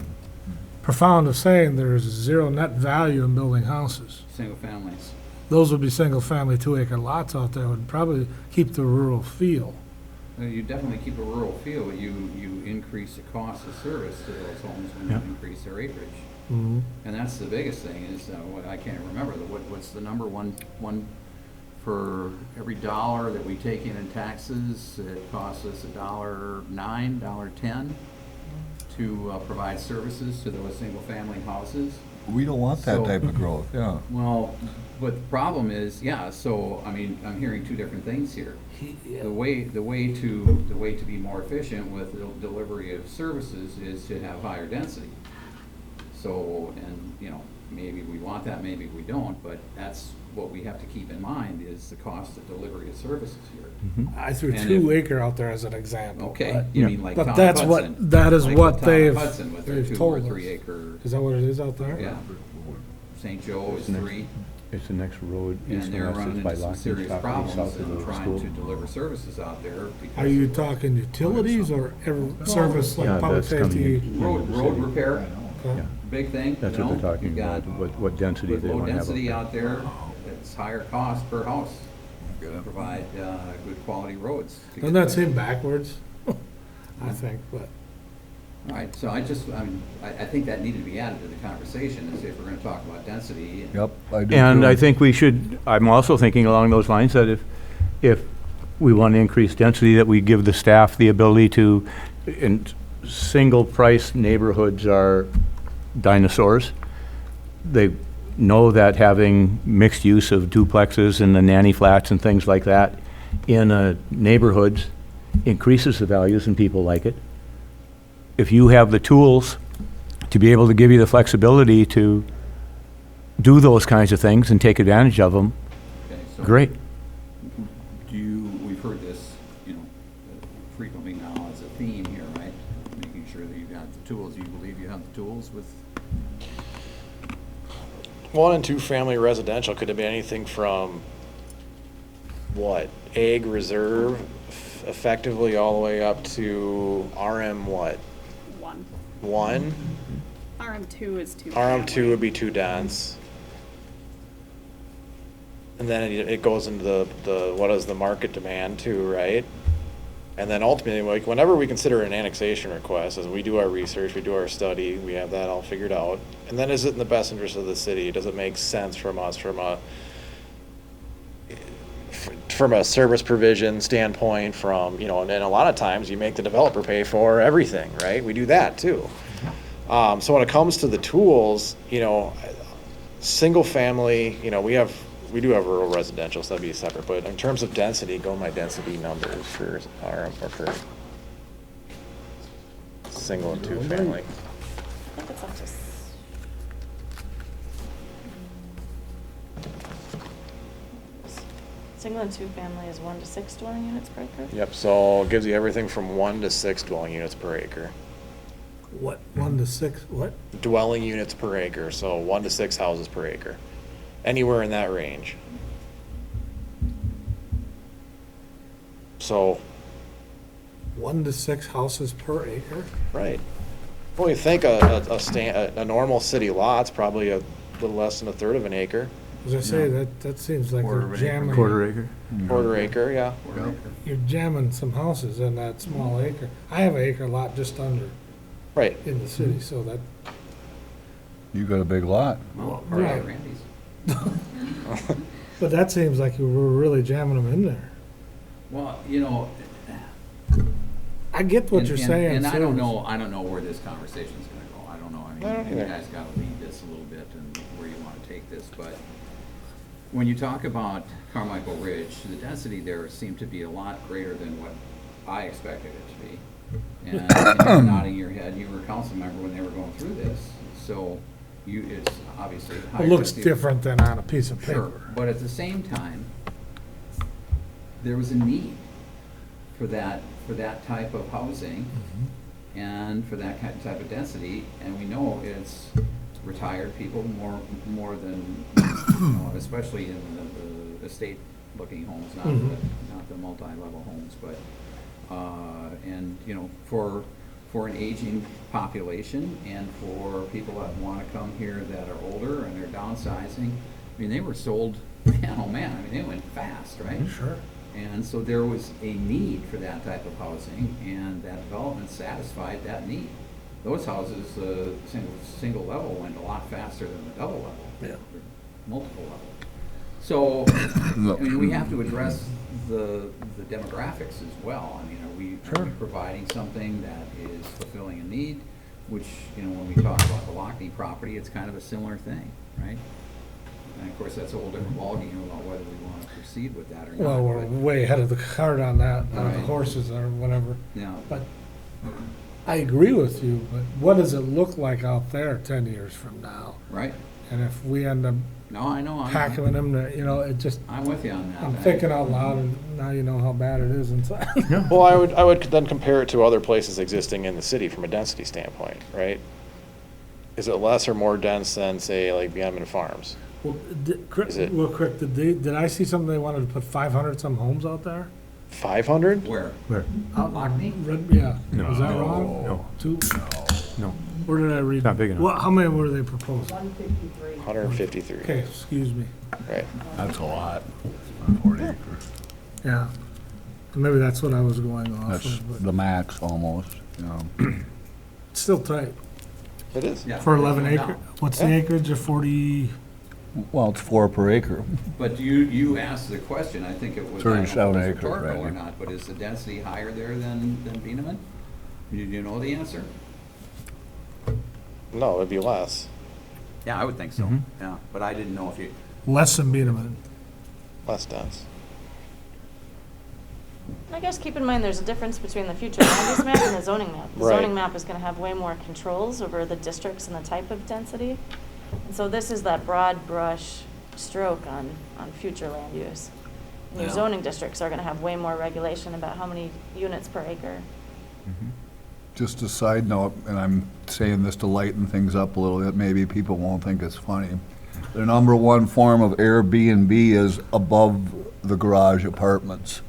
profound of saying, there's zero net value in building houses. Single families. Those would be single-family 2-acre lots out there, would probably keep the rural feel. You definitely keep a rural feel, but you increase the cost of service to those homes when you Yeah. increase their acreage. Mm-hmm. And that's the biggest thing is, what I can't remember, what's the number one for every dollar that we take in taxes, it costs us $1.09, $1.10 to provide services to those single-family houses. We don't want that So- type of growth, yeah. Well, but the problem is, so, I mean, I'm hearing two different things here. The way to be more efficient with the delivery of services is to have higher density. So, and, maybe we want that, maybe we don't, but that's what we have to keep in mind is the cost of delivery of services here. I threw And 2-acre out there as an example. Okay, but- you mean like But Town of that's Hudson. that is Like what the Town of they've Hudson with their 2 or told us. 3 acre, Is that what it is out there? yeah. St. Joe is 3. It's the next road And east they're and running west, it's by into some Lockton's serious property, problems south of and the trying school. to deliver services out there. because Are you of talking utilities or service Yeah, like public that's coming safety? in. road repair, Okay. big thing. That's you what know? they're talking You've got about, what density with they low want to have up density there. out there, it's higher cost per house to provide good quality roads. to Doesn't get that the- seem backwards? I think, but. All right, so I think that needed to be added to the conversation, is if we're gonna talk about density. Yep, I do And too. I think we should, I'm also thinking along those lines that if we want to increase density, that we give the staff the ability to, in single-price neighborhoods are dinosaurs. They know that having mixed use of duplexes and the nanny flats and things like that in neighborhoods increases the values and people like it. If you have the tools to be able to give you the flexibility to do those kinds of things and take advantage of them, Okay, so great. we've heard this, frequently now as a theme here, right? Making sure that you've got the tools, you believe you have the tools with 1 and 2 family residential could have been anything from, what, ag reserve effectively all the way up to RM what? 1. 1? RM2 is 2. RM2 would be too dense. And then it goes into the what is the market demand too, right? And then ultimately, like, whenever we consider an annexation request, as we do our research, we do our study, we have that all figured out. And then is it in the best interest of the city? Does it make sense from us from a service provision standpoint, from, you know, and then a lot of times you make the developer pay for everything, right? We do that too. So when it comes to the tools, you know, single family, you know, we do have rural residential, so that'd be separate, but in terms of density, go my density numbers for RM or for single and 2 family. I think it's up to single and 2 family is 1 to 6 dwelling units per acre? Yep, so it gives you everything from 1 to 6 dwelling units per acre. What, 1 to 6, what? Dwelling units per acre, so 1 to 6 houses per acre. Anywhere in that range. So, 1 to 6 houses per acre? right. Well, you think a normal city lot's probably a little less than a third of an acre. As I say, that seems like Quarter you're of an acre. jamming. Acre? Quarter acre, yeah. You're jamming some houses in that small acre. I have an acre lot just under Right. in the city, so that, You got a big lot. Well, Right. Randy's. but that seems like you were really jamming them in there. Well, you know. I get what you're saying. And I too. don't know where this conversation's gonna go. I don't know. I I don't mean, you either. guys gotta lead this a little bit and where you wanna take this, but when you talk about Carmichael Ridge, the density there seemed to be a lot greater than what I expected it to be. And you're nodding your head, you were a council member when they were going through this, so it's obviously higher. It looks density. different than on a piece of Sure, paper. but at the same time, there was a need for that type of housing and for that type of density, and we know it's retired people more than, you know, especially in the estate-looking homes, not the multi-level homes, but, and, you know, for an aging population and for people that wanna come here that are older and they're downsizing, I mean, they were sold, man, oh man, I mean, they went fast, right? Sure. And so there was a need for that type of housing, and that development satisfied that need. Those houses, single level went a lot faster than the double level. Yeah. Multiple level. So, I mean, we have to address the demographics as well. I mean, are we providing something that is fulfilling a need? Which, you know, when we talk about the Lockney property, it's kind of a similar thing, right? And of course, that's a whole different ballgame about whether we want to proceed with that or not. Well, we're but- way ahead of the cart on that, on the Right. horses or whatever. Yeah. But I agree with you, but what does it look like out there 10 years from now? Right? And if we end up No, I know. packing them, to, you know, it just, I'm with you on that. I'm thinking out loud, and now you know how bad it is inside. Well, I would then compare it to other places existing in the city from a density standpoint, right? Is it less or more dense than, say, like Beyond Farms? Well, Is it- real quick, did I see something they wanted to put 500 some homes out there? 500? Where? Where? Out Lockney? Yeah, No. was that wrong? No. Two? No. Where did I read? Not big enough. How many were they proposing? 153. Okay, excuse me. Right. That's a lot, on 40 acres. Yeah. Maybe that's what I was going off That's of, but the max almost, you know. it's still tight. It is. Yeah. For 11 No acre, doubt. what's the acreage of 40? Well, it's 4 per acre. But you asked the question, I think it was, I don't know if 37 it was acres, rhetorical or Randy. not, but is the density higher there than Beaneman? Do you know the answer? No, it'd be less. Yeah, I would think so, yeah, but I didn't know if you, Less than Beaneman. Less dense. I guess keep in mind, there's a difference between the future land use map and the zoning map. The Right. zoning map is gonna have way more controls over the districts and the type of density. And so this is that broad brush stroke on future land use. And your Yeah. zoning districts are gonna have way more regulation about how many units per acre. Just a side note, and I'm saying this to lighten things up a little bit, maybe people won't think it's funny. The number one form of Airbnb is above the garage apartments.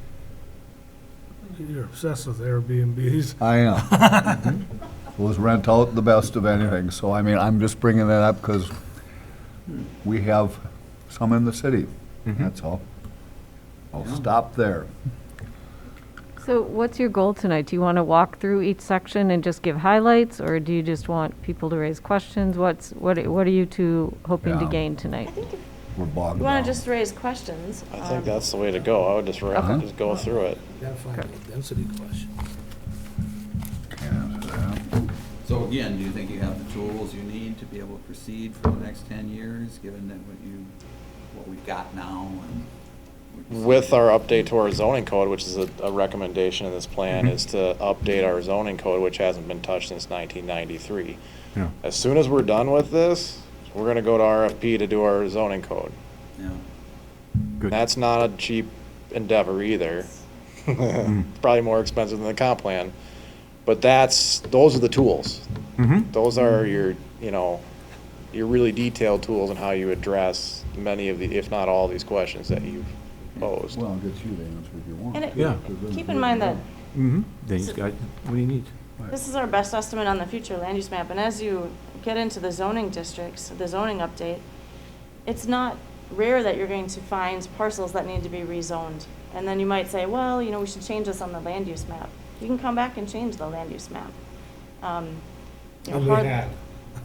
You're obsessed with Airbnbs. I am. Was rent out the best of anything, so I mean, I'm just bringing that up because we have some in the city, that's all. I'll stop there. So what's your goal tonight? Do you want to walk through each section and just give highlights, or do you just want people to raise questions? What are you two hoping to Yeah. gain tonight? I think if We're bogged you want down. to just raise questions. I think that's the way to go. I would just just go through it. Gotta find a density question. Can't answer that. So again, do you think you have the tools you need to be able to proceed for the next 10 years, given that what we've got now? And With our update to our zoning code, which is a recommendation in this plan, is to update our zoning code, which hasn't been touched since 1993. Yeah. As soon as we're done with this, we're gonna go to RFP to do our zoning code. Yeah. Good. That's not a cheap endeavor either. It's probably more expensive than the comp plan, but those are the tools. Those are your really detailed tools on how you address many of the, if not all, these questions that you've posed. Well, I'll get you the answer if you want. And Yeah. keep in mind that Then he's got what he needs. this is our best estimate on the future land use map, and as you get into the zoning districts, the zoning update, it's not rare that you're going to find parcels that need to be rezoned. And then you might say, well, we should change this on the land use map. You can come back and change the land use map. And we had.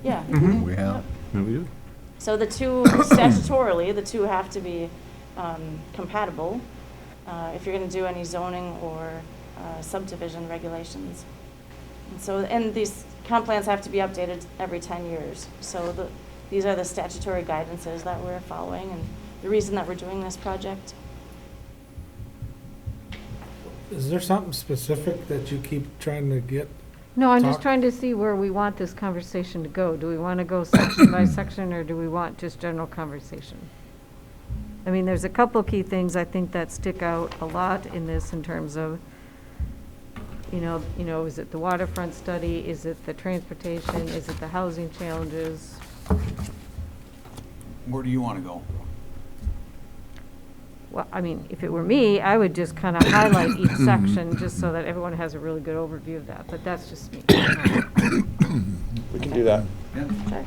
Yeah. We have. Yeah, we do. So the two, statutorily, the two have to be compatible if you're going to do any zoning or subdivision regulations. And these comp plans have to be updated every 10 years. So these are the statutory guidances that we're following and the reason that we're doing this project. Is there something specific that you keep trying to get? No, I'm just Talk- trying to see where we want this conversation to go. Do we want to go section by section, or do we want just general conversation? I mean, there's a couple key things I think that stick out a lot in this in terms of, is it the waterfront study? Is it the transportation? Is it the housing challenges? Where do you want to go? Well, I mean, if it were me, I would just kind of highlight each section, just so that everyone has a really good overview of that, but that's just me. We can do that. Yeah. Sure.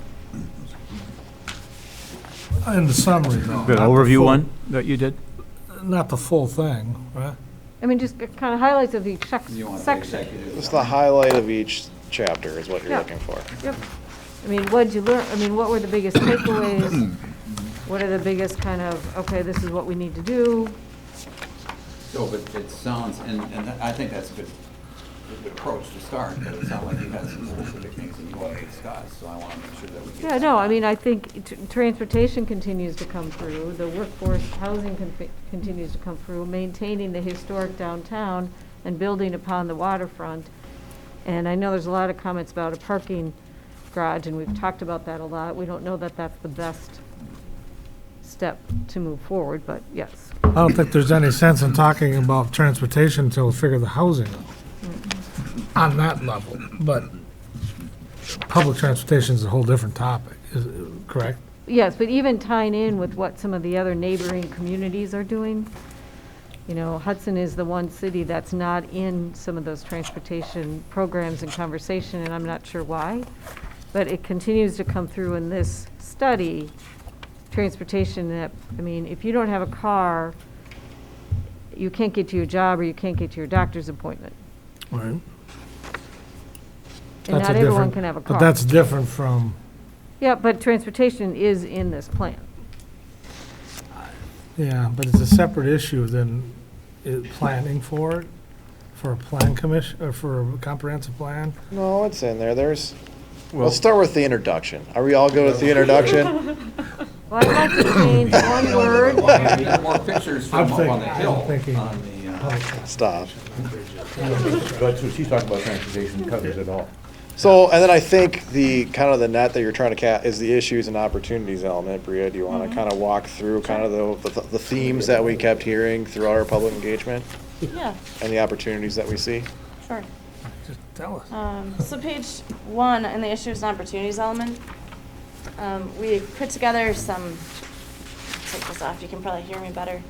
In the summary, though. The not overview full- one that you did? Not the full thing, right? I mean, just kind of highlights of each You want the section. executive. Just the highlight of each chapter is what you're Yeah. looking for. Yep. I mean, what'd you learn? I mean, what were the biggest takeaways? What are the biggest kind of, okay, this is what we need to do? So, but it sounds, and I think that's a good approach to start, but it sounds like you have some specific things that you want to discuss, so I want to make sure that we get. Yeah, no, I mean, I think transportation continues to come through, the workforce housing continues to come through, maintaining the historic downtown and building upon the waterfront. And I know there's a lot of comments about a parking garage, and we've talked about that a lot. We don't know that that's the best step to move forward, but yes. I don't think there's any sense in talking about transportation until we figure the housing out. On that level, but public transportation is a whole different topic, is it correct? Yes, but even tying in with what some of the other neighboring communities are doing, Hudson is the one city that's not in some of those transportation programs and conversation, and I'm not sure why. But it continues to come through in this study, transportation, if you don't have a car, you can't get to your job or you can't get to your doctor's appointment. Right. And not everyone can have a car. But that's different from, Yeah, but transportation is in this plan. yeah, but it's a separate issue than planning for it, for a plan commission, or for a comprehensive plan. No, it's in there. Let's start with the introduction. Are we all good with the introduction? Well, I'd like to change one word. We need more pictures from up on the hill. I'm thinking- On the, Stop. That's what she's talking about, transportation covers it all. So, and then I think the kind of the net that you're trying to catch is the issues and opportunities element. Bria, do you want to kind of walk through kind of the themes that we kept hearing throughout our public engagement Yeah, and the opportunities that we see? sure. Just tell us. So page 1 in the issues and opportunities element, We put together some, take this off, you can probably hear me better.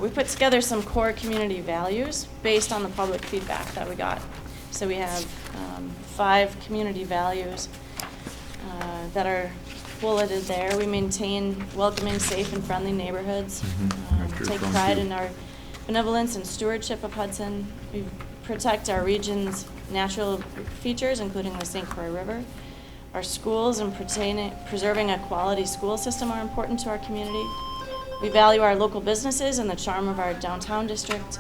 We put together some core community values based on the public feedback that we got. So we have 5 community values that are bulleted there. We maintain welcoming, safe, and friendly neighborhoods. Take pride in our benevolence and stewardship of Hudson. We protect our region's natural features, including the St. Croix River. Our schools and preserving a quality school system are important to our community. We value our local businesses and the charm of our downtown district.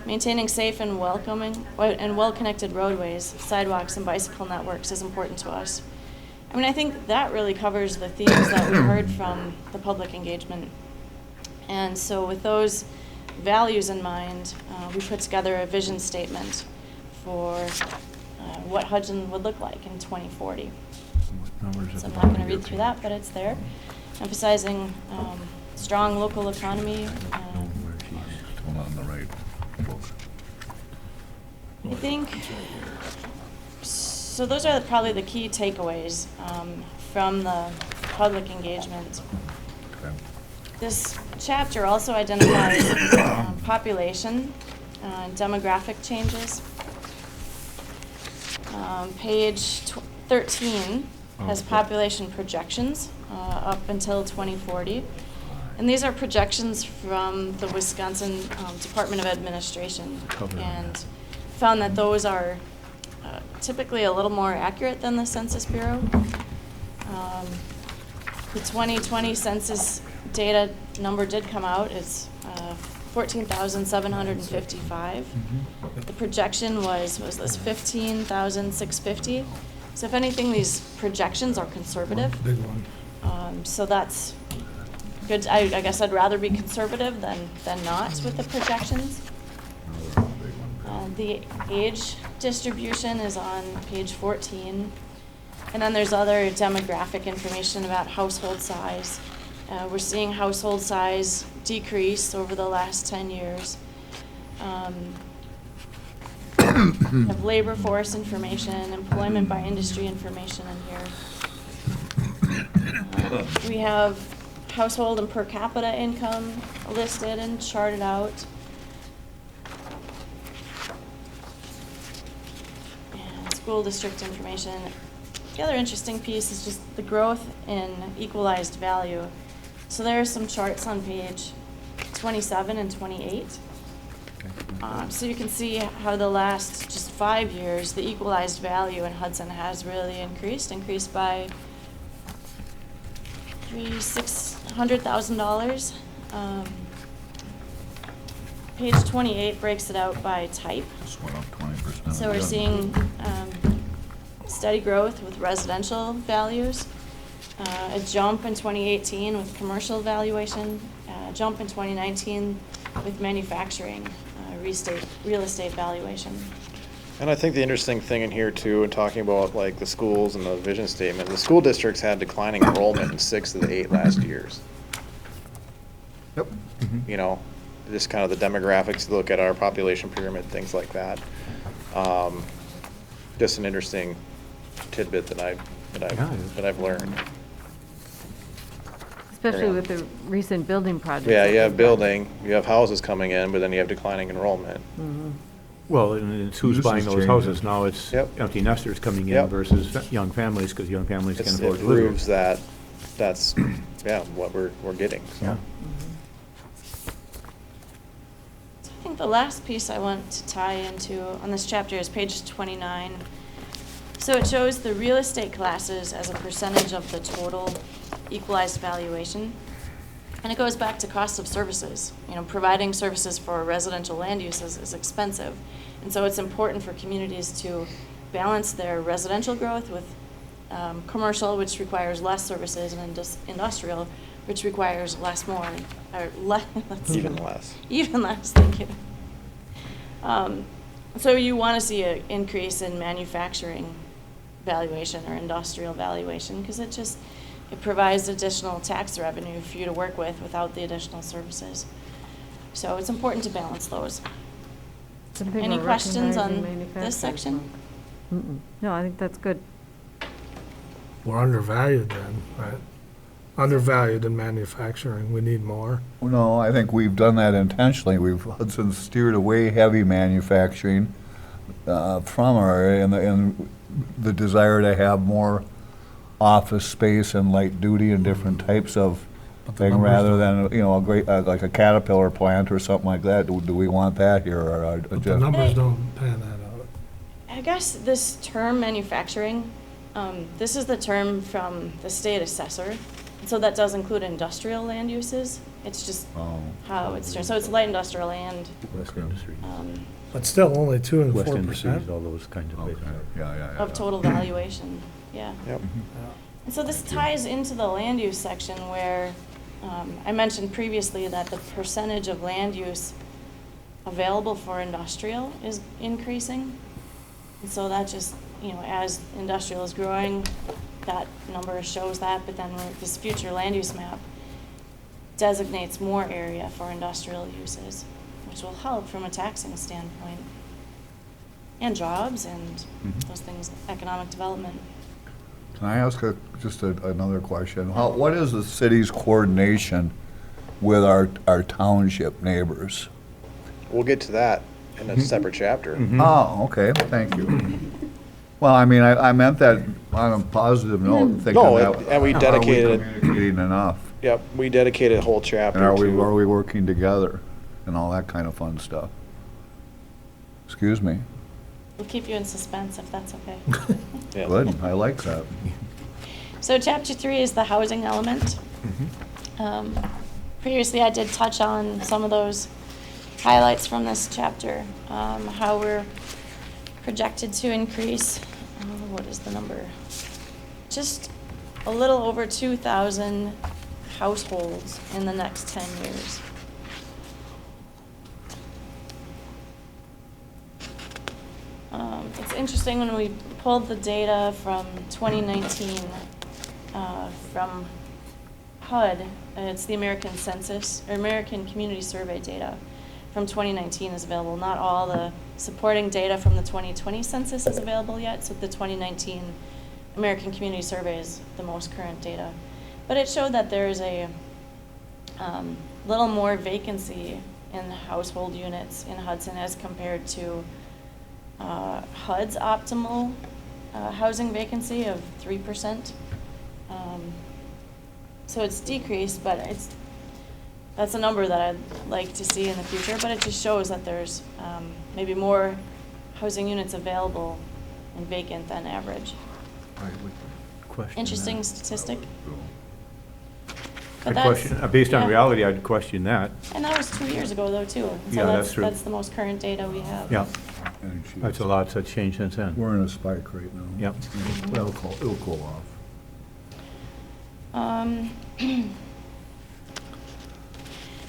Maintaining safe and welcoming and well-connected roadways, sidewalks, and bicycle networks is important to us. I mean, I think that really covers the themes that we heard from the public engagement. And so with those values in mind, we put together a vision statement for what Hudson would look like in 2040. So I'm not going to read through that, but it's there, emphasizing strong local economy. One on the right book. I think, so those are probably the key takeaways from the public engagement. Okay. This chapter also identifies population, demographic changes. Page 13 has population projections up until 2040. And these are projections from the Wisconsin Department of Administration, and found that those are typically a little more accurate than the Census Bureau. The 2020 census data number did come out. It's 14,755. The projection was this 15,650. So if anything, these projections are conservative. Big one. So that's good. I guess I'd rather be conservative than not with the projections. The age distribution is on page 14. And then there's other demographic information about household size. We're seeing household size decrease over the last 10 years. We have labor force information, employment by industry information in here. We have household and per capita income listed and charted out. And school district information. The other interesting piece is just the growth in equalized value. So there are some charts on page 27 and 28. So you can see how the last just 5 years, the equalized value in Hudson has really increased by $600,000. Page 28 breaks it out by type. Just went up 20%. So we're seeing steady growth with residential values, a jump in 2018 with commercial valuation, a jump in 2019 with manufacturing, real estate valuation. And I think the interesting thing in here too, and talking about like the schools and the vision statement, the school districts had declining enrollment in 6 of the 8 last years. Yep. You know, just kind of the demographics, look at our population pyramid, things like that. Just an interesting tidbit that I've learned. Especially with the recent building projects. Yeah, that you have we've done. building, you have houses coming in, but then you have declining enrollment. Well, and it's who's This buying is those changing. houses. Now it's Yep. empty nesters coming in Yep. versus young families, because young families can It afford to live proves here. that that's, yeah, what we're getting, so. Yeah. So I think the last piece I want to tie into on this chapter is page 29. So it shows the real estate classes as a percentage of the total equalized valuation. And it goes back to cost of services. You know, providing services for residential land use is expensive. And so it's important for communities to balance their residential growth with commercial, which requires less services, and industrial, which requires even less. Even less, thank you. So you want to see an increase in manufacturing valuation or industrial valuation, because it provides additional tax revenue for you to work with without the additional services. So it's important to balance those. Some people Any are questions recognizing on this manufacturers section? more. No, I think that's good. we're undervalued then, right? Undervalued in manufacturing, we need more. No, I think we've done that intentionally. Hudson steered away heavy manufacturing from our area, and the desire to have more office space and light duty and different types of But the thing, numbers rather don't- than, a great, like a Caterpillar plant or something like that. Do we want that here, or But the just? numbers don't pan that out. I guess this term manufacturing, this is the term from the state assessor. So that does include industrial land uses. It's just Oh. how it's, so it's light industrial and, West Industries, But still, only 2 and West 4%. Industries, all those kinds of Okay, places. yeah. of total valuation, yeah. Yep. And so this ties into the land use section where I mentioned previously that the percentage of land use available for industrial is increasing. And so that just, as industrial is growing, that number shows that, but then this future land use map designates more area for industrial uses, which will help from a taxing standpoint. And jobs and those things, economic development. Can I ask just another question? What is the city's coordination with our township neighbors? We'll get to that in a separate chapter. Oh, okay, thank you. Well, I mean, I meant that on a positive note, thinking No, that. and we dedicated- Are we communicating enough? Yep, we dedicated a whole chapter And are to. we working together and all that kind of fun stuff? Excuse me. We'll keep you in suspense if that's okay. Yeah. Good, I like that. So chapter 3 is the housing element. Previously, I did touch on some of those highlights from this chapter, how we're projected to increase, what is the number? Just a little over 2,000 households in the next 10 years. It's interesting when we pulled the data from 2019 from HUD, it's the American Census, or American Community Survey data from 2019 is available. Not all the supporting data from the 2020 census is available yet, so the 2019 American Community Survey is the most current data. But it showed that there is a little more vacancy in household units in Hudson as compared to HUD's optimal housing vacancy of 3%. So it's decreased, but that's a number that I'd like to see in the future, but it just shows that there's maybe more housing units available and vacant than average. Question Interesting that. statistic. I'd But question, based on yeah. reality, I'd question that. And that was 2 years ago though, too. So Yeah, that's true. That's the most current data we have. Yeah, And she- that's a lot that's changed since then. We're in a spike right now. Yep. It'll cool off.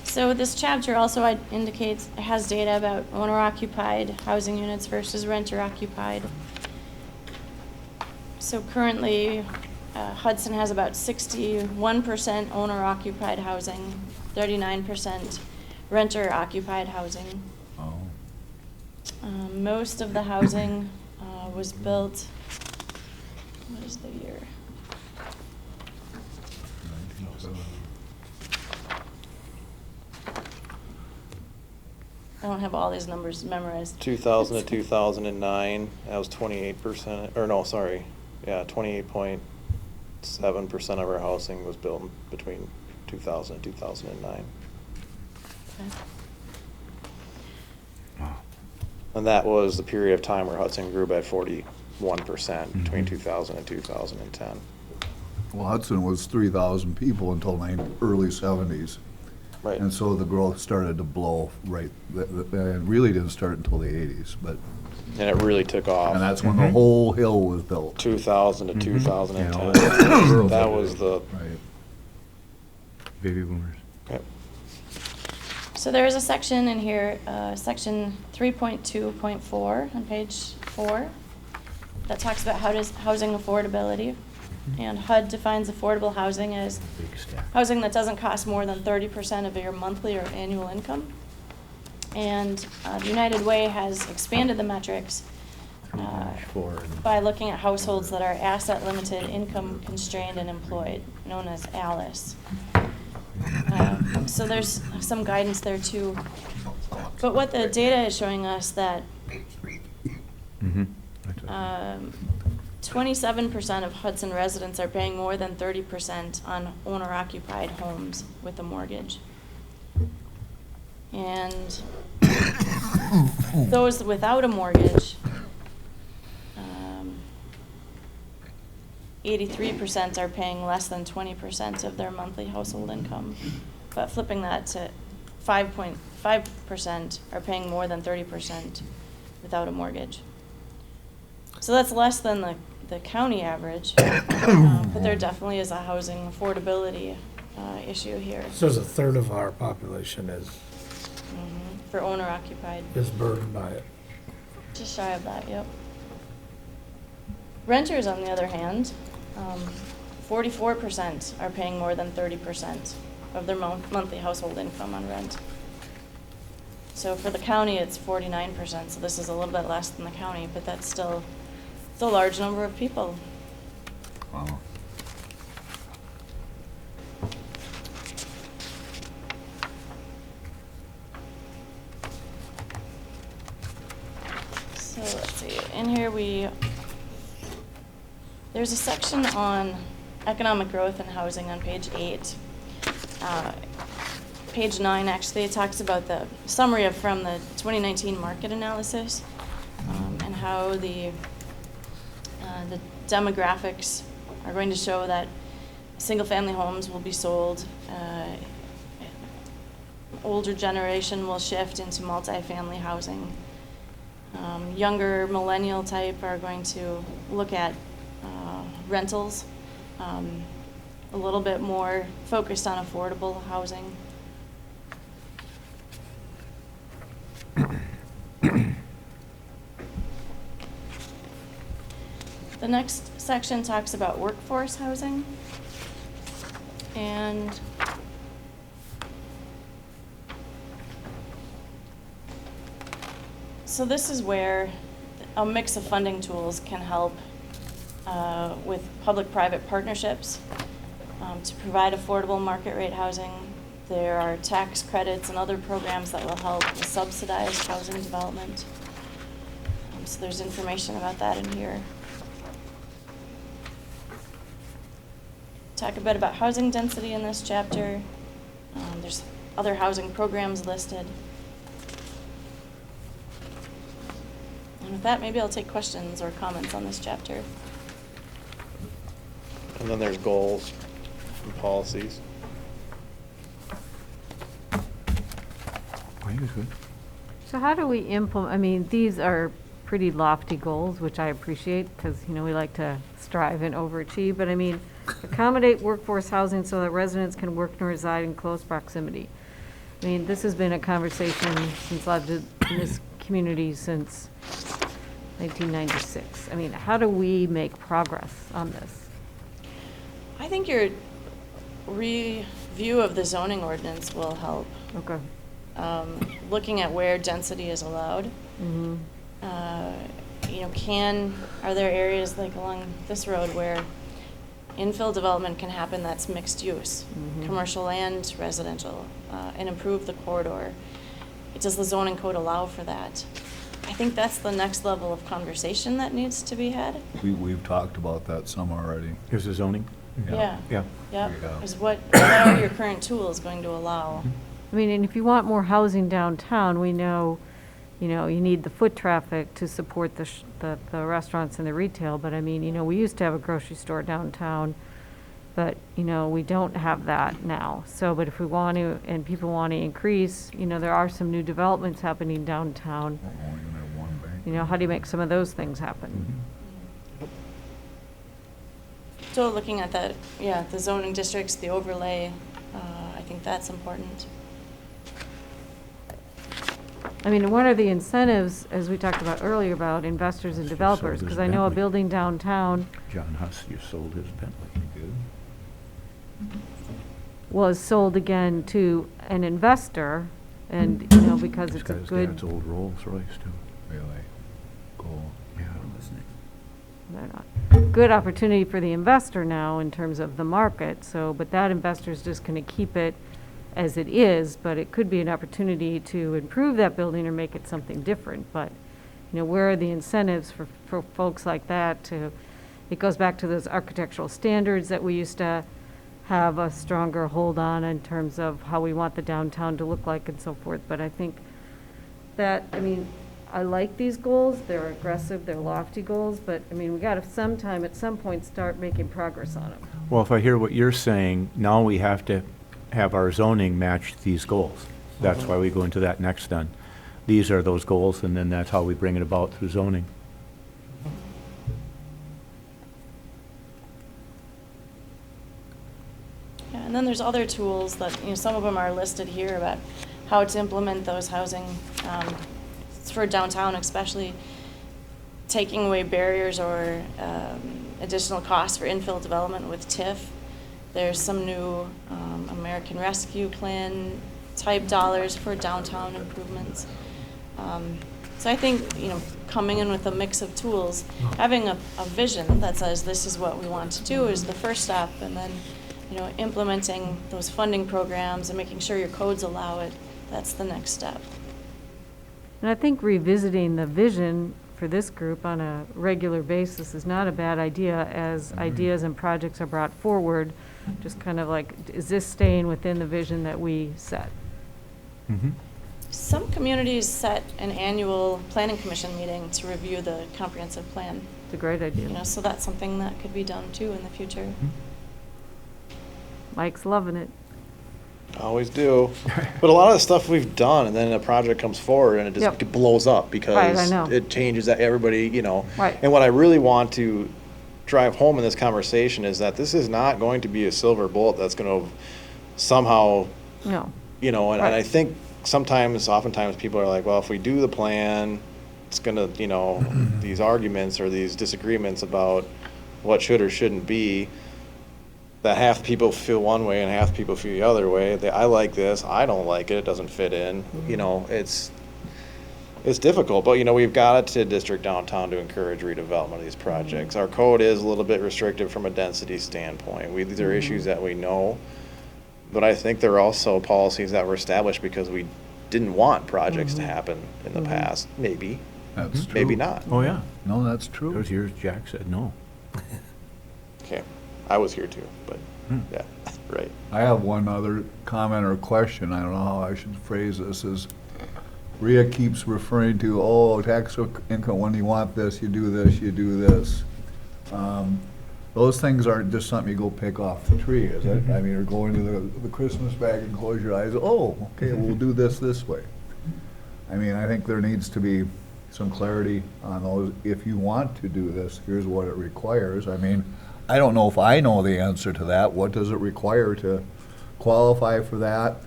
So this chapter also indicates, it has data about owner-occupied housing units versus renter-occupied. So currently, Hudson has about 61% owner-occupied housing, 39% renter-occupied housing. Oh. Most of the housing was built, what is the year? I don't have all these numbers memorized. 2000 to 2009, that was 28%, or no, sorry, yeah, 28.7% of our housing was built between 2000 and 2009. Okay. And that was the period of time where Hudson grew by 41% between 2000 and 2010. Well, Hudson was 3,000 people until early 70s. Right. And so the growth started to blow right, it really didn't start until the 80s, but, And it really took off. and that's when the whole hill was built. 2000 to 2010. Yeah, That was the, Right. Baby boomers. okay. So there is a section in here, section 3.2.4 on page 4, that talks about housing affordability. And HUD defines affordable housing as Big stack. housing that doesn't cost more than 30% of your monthly or annual income. And United Way has expanded the metrics by looking at households that are asset limited, income constrained, and employed, known as ALICE. So there's some guidance there too. But what the data is showing us that 27% of Hudson residents are paying more than 30% on owner-occupied homes with a mortgage. And those without a mortgage, 83% are paying less than 20% of their monthly household income. But flipping that to 5.5% are paying more than 30% without a mortgage. So that's less than the county average, but there definitely is a housing affordability issue here. So there's a third of our population For owner-occupied. is burdened by it. Just shy of that, yep. Renters, on the other hand, 44% are paying more than 30% of their monthly household income on rent. So for the county, it's 49%, so this is a little bit less than the county, but that's still a large number of people. Wow. So let's see, in here there's a section on economic growth and housing on page 8. Page 9, actually, it talks about the summary from the 2019 market analysis and how the demographics are going to show that single-family homes will be sold, older generation will shift into multifamily housing. Younger millennial type are going to look at rentals, a little bit more focused on affordable housing. The next section talks about workforce housing. And so this is where a mix of funding tools can help with public-private partnerships to provide affordable market rate housing. There are tax credits and other programs that will help with subsidized housing development. So there's information about that in here. Talk a bit about housing density in this chapter. There's other housing programs listed. And with that, maybe I'll take questions or comments on this chapter. And then there's goals and policies. So how do we implement, I mean, these are pretty lofty goals, which I appreciate, because, we like to strive and overachieve, but I mean, accommodate workforce housing so that residents can work and reside in close proximity. I mean, this has been a conversation since I've lived in this community since 1996. I mean, how do we make progress on this? I think your review of the zoning ordinance will help. Okay. Looking at where density is allowed. Mm-hmm. Are there areas like along this road where infill development can happen that's mixed use, commercial and residential, and improve the corridor? Does the zoning code allow for that? I think that's the next level of conversation that needs to be had. We've talked about that some already. Here's the zoning. Yeah. Yeah. Yep. Yeah. Is what are your current tools going to allow? I mean, and if you want more housing downtown, we know, you need the foot traffic to support the restaurants and the retail, but I mean, we used to have a grocery store downtown, but, we don't have that now. So, but if we want to, and people want to increase, there are some new developments happening downtown. We're only gonna have one bank. How do you make some of those things happen? So looking at that, the zoning districts, the overlay, I think that's important. I mean, what are the incentives, as we talked about earlier, about investors and developers? sold his Because I know a Bentley. building downtown John Huss just sold his Bentley. was sold again to an investor, and, because it's a This guy's good, dad's old Rolls Royce too. Really? Cool. Yeah. good opportunity for the investor now in terms of the market, so, but that investor's just gonna keep it as it is, but it could be an opportunity to improve that building or make it something different, but, where are the incentives for folks like that to, it goes back to those architectural standards that we used to have a stronger hold on in terms of how we want the downtown to look like and so forth, but I think that, I like these goals, they're aggressive, they're lofty goals, but, we gotta sometime, at some point, start making progress on them. Well, if I hear what you're saying, now we have to have our zoning match these goals. That's why we go into that next then. These are those goals, and then that's how we bring it about through zoning. Yeah, and then there's other tools that, some of them are listed here about how to implement those housing, for downtown especially, taking away barriers or additional costs for infill development with TIF. There's some new American Rescue Plan type dollars for downtown improvements. So I think, coming in with a mix of tools, having a vision that says this is what we want to do is the first step, and then, implementing those funding programs and making sure your codes allow it, that's the next step. And I think revisiting the vision for this group on a regular basis is not a bad idea as ideas and projects are brought forward, just kind of like, is this staying within the vision that we set? Mm-hmm. Some communities set an annual planning commission meeting to review the comprehensive plan. It's a great idea. So that's something that could be done too in the future. Mike's loving it. Always do. But a lot of the stuff we've done, and then a project comes forward and it just Yep. blows up Right, because I know. it changes that everybody, Right. And what I really want to drive home in this conversation is that this is not going to be a silver bullet that's going to somehow, No. and Right. I think oftentimes people are like, well, if we do the plan, it's going to, these arguments or these disagreements about what should or shouldn't be, that half people feel one way and half people feel the other way. I like this, I don't like it, it doesn't fit in. It's difficult, but we've got it to district downtown to encourage redevelopment of these projects. Our code is a little bit restrictive from a density standpoint. These are issues that we know, but I think there are also policies that were established because we didn't want projects to happen in the past. Maybe, That's true. maybe not. Oh, yeah. No, that's true. Those years Jack said no. Okay, I was here too, but yeah, right. I have one other comment or question, I don't know how I should phrase this, is Rhea keeps referring to, tax income, when you want this, you do this, you do this. Those things aren't just something you go pick off the tree, is it? I mean, or go into the Christmas bag and close your eyes, okay, we'll do this way. I mean, I think there needs to be some clarity on those. If you want to do this, here's what it requires. I mean, I don't know if I know the answer to that. What does it require to qualify for that?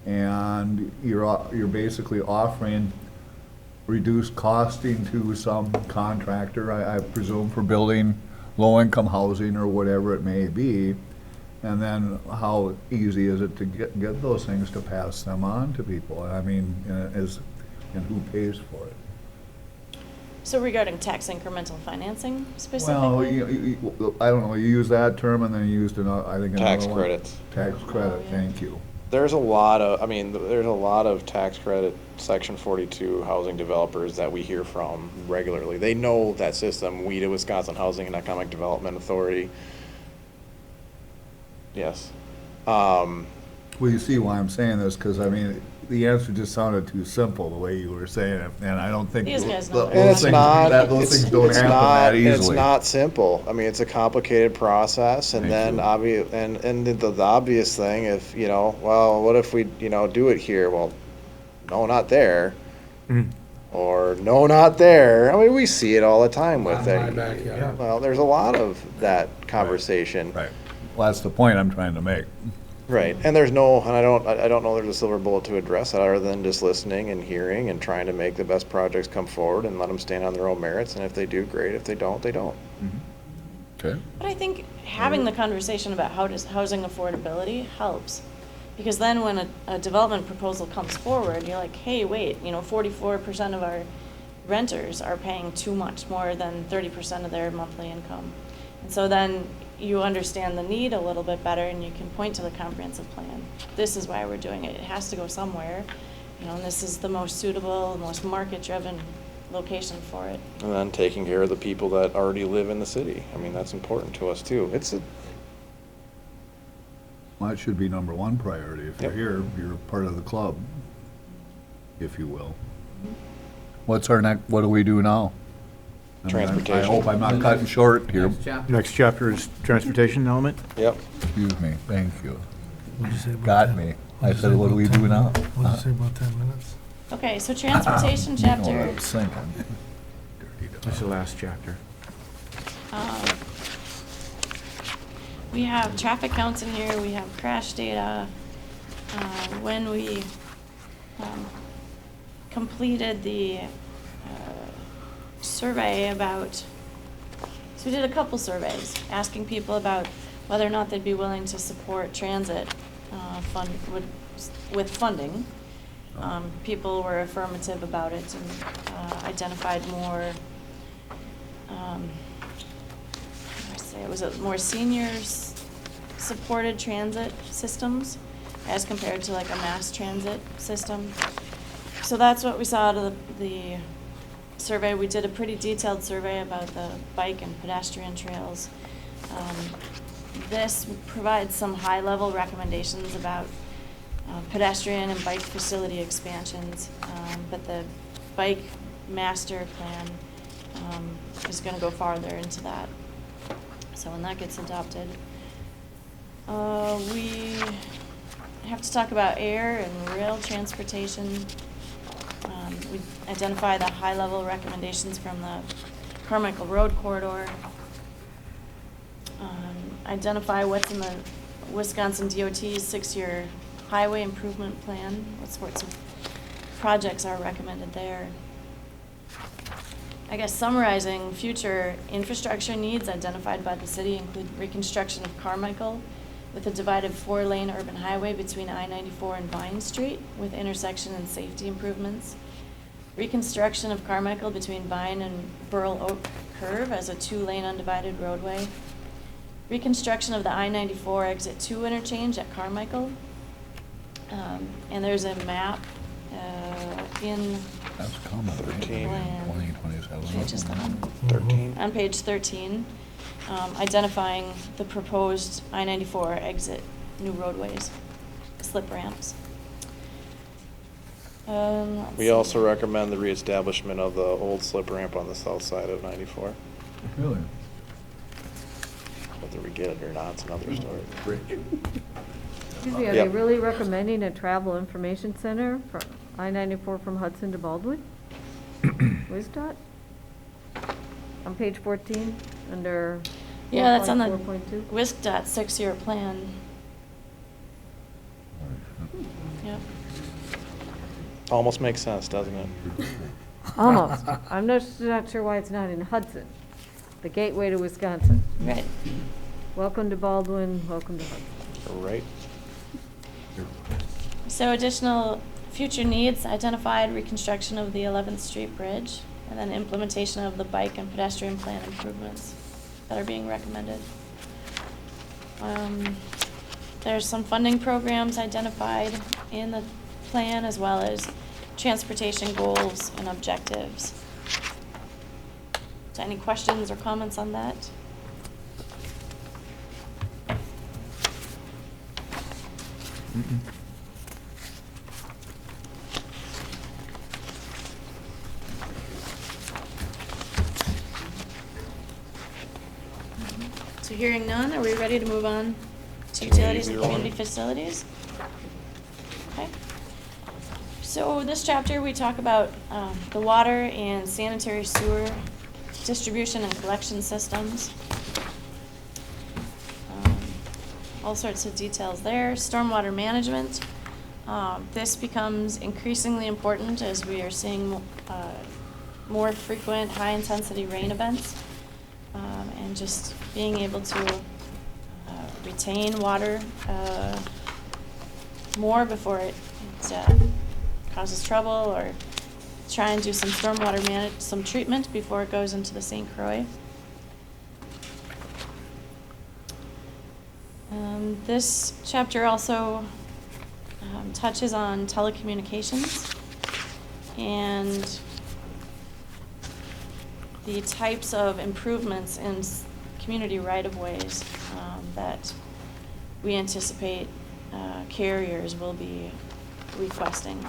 And you're basically offering reduced costing to some contractor, I presume, for building low-income housing or whatever it may be. And then how easy is it to get those things to pass them on to people? I mean, and who pays for it? So regarding tax incremental financing Well, specifically? I don't know, you used that term and then you used another, I think another one. Tax credits. Tax credit, Oh, yeah. thank you. There's a lot of tax credit Section 42 housing developers that we hear from regularly. They know that system, WEDA, Wisconsin Housing and Economic Development Authority. Yes. Well, you see why I'm saying this, because, I mean, the answer just sounded too simple, the way you were saying it, and I don't think These guys those know. And it's things- not, those things don't it's happen not, that it's easily. not simple. I mean, it's a complicated process, and Thank then you. and the obvious thing, if, well, what if we, do it here? Well, no, not there. Or no, not there. I mean, we see it all the time with Not that. in my backyard. Well, there's a lot of that conversation. Right. Well, that's the point I'm trying to make. Right, and I don't know there's a silver bullet to address it other than just listening and hearing and trying to make the best projects come forward and let them stand on their own merits, and if they do, great. If they don't, they don't. Okay. But I think having the conversation about housing affordability helps. Because then when a development proposal comes forward, you're like, hey, wait, 44% of our renters are paying too much, more than 30% of their monthly income. And so then you understand the need a little bit better, and you can point to the comprehensive plan. This is why we're doing it. It has to go somewhere, and this is the most suitable, most market-driven location for it. And then taking care of the people that already live in the city. I mean, that's important to us too. Well, that should be number one priority. If you're Yep. here, you're part of the club, if you will. What's our next, what do we do now? I mean, I Transportation. hope I'm not cutting short here. Next chapter. Next chapter is transportation element. Yep. Excuse me, thank you. What'd you say about Got 10? me. I What'd you said, say what do about we 10 do now? minutes? What'd you say about 10 minutes? Okay, so transportation You know what chapter. I was thinking. Dirty dog. That's the last chapter. We have traffic counts in here, we have crash data. When we completed the survey about, so we did a couple surveys, asking people about whether or not they'd be willing to support transit with funding. People were affirmative about it and identified more, how do I say, it was a more seniors supported transit systems as compared to like a mass transit system. So that's what we saw out of the survey. We did a pretty detailed survey about the bike and pedestrian trails. This provides some high-level recommendations about pedestrian and bike facility expansions, but the bike master plan is going to go farther into that. So when that gets adopted, we have to talk about air and rail transportation. We identify the high-level recommendations from the Carmichael Road corridor. Identify what's in the Wisconsin DOT's 6-year highway improvement plan, what sorts of projects are recommended there. I guess summarizing, future infrastructure needs identified by the city include reconstruction of Carmichael with a divided 4-lane urban highway between I-94 and Vine Street with intersection and safety improvements. Reconstruction of Carmichael between Vine and Burl Oak Curve as a 2-lane undivided roadway. Reconstruction of the I-94 Exit 2 interchange at Carmichael. And there's a map in That's coming, right? 13. Plan. 2027. Page is gone. 13. On page 13, identifying the proposed I-94 exit new roadways, slip ramps. Let's We see. also recommend the reestablishment of the old slip ramp on the south side of 94. Really? Whether we get it or not, it's another story. Excuse me, are they Yep. really recommending a travel information center for I-94 from Hudson to Baldwin? WisDOT? On page 14, under Yeah, that's on the 4.2? WISC.dot 6-year plan. Yep. Almost makes sense, doesn't it? Almost. I'm not sure why it's not in Hudson, the gateway to Wisconsin. Right. Welcome to Baldwin, welcome to Hudson. Right. So additional future needs identified, reconstruction of the 11th Street Bridge, and then implementation of the bike and pedestrian plan improvements that are being recommended. There's some funding programs identified in the plan, as well as transportation goals and objectives. So any questions or comments on that? So hearing none, are we ready to move on to utilities and Easier one. community facilities? Okay. So this chapter, we talk about the water and sanitary sewer distribution and collection systems. All sorts of details there. Stormwater management. This becomes increasingly important as we are seeing more frequent high-intensity rain events. And just being able to retain water more before it causes trouble or try and do some stormwater some treatment before it goes into the St. Croix. This chapter also touches on telecommunications and the types of improvements in community right-of-ways that we anticipate carriers will be requesting,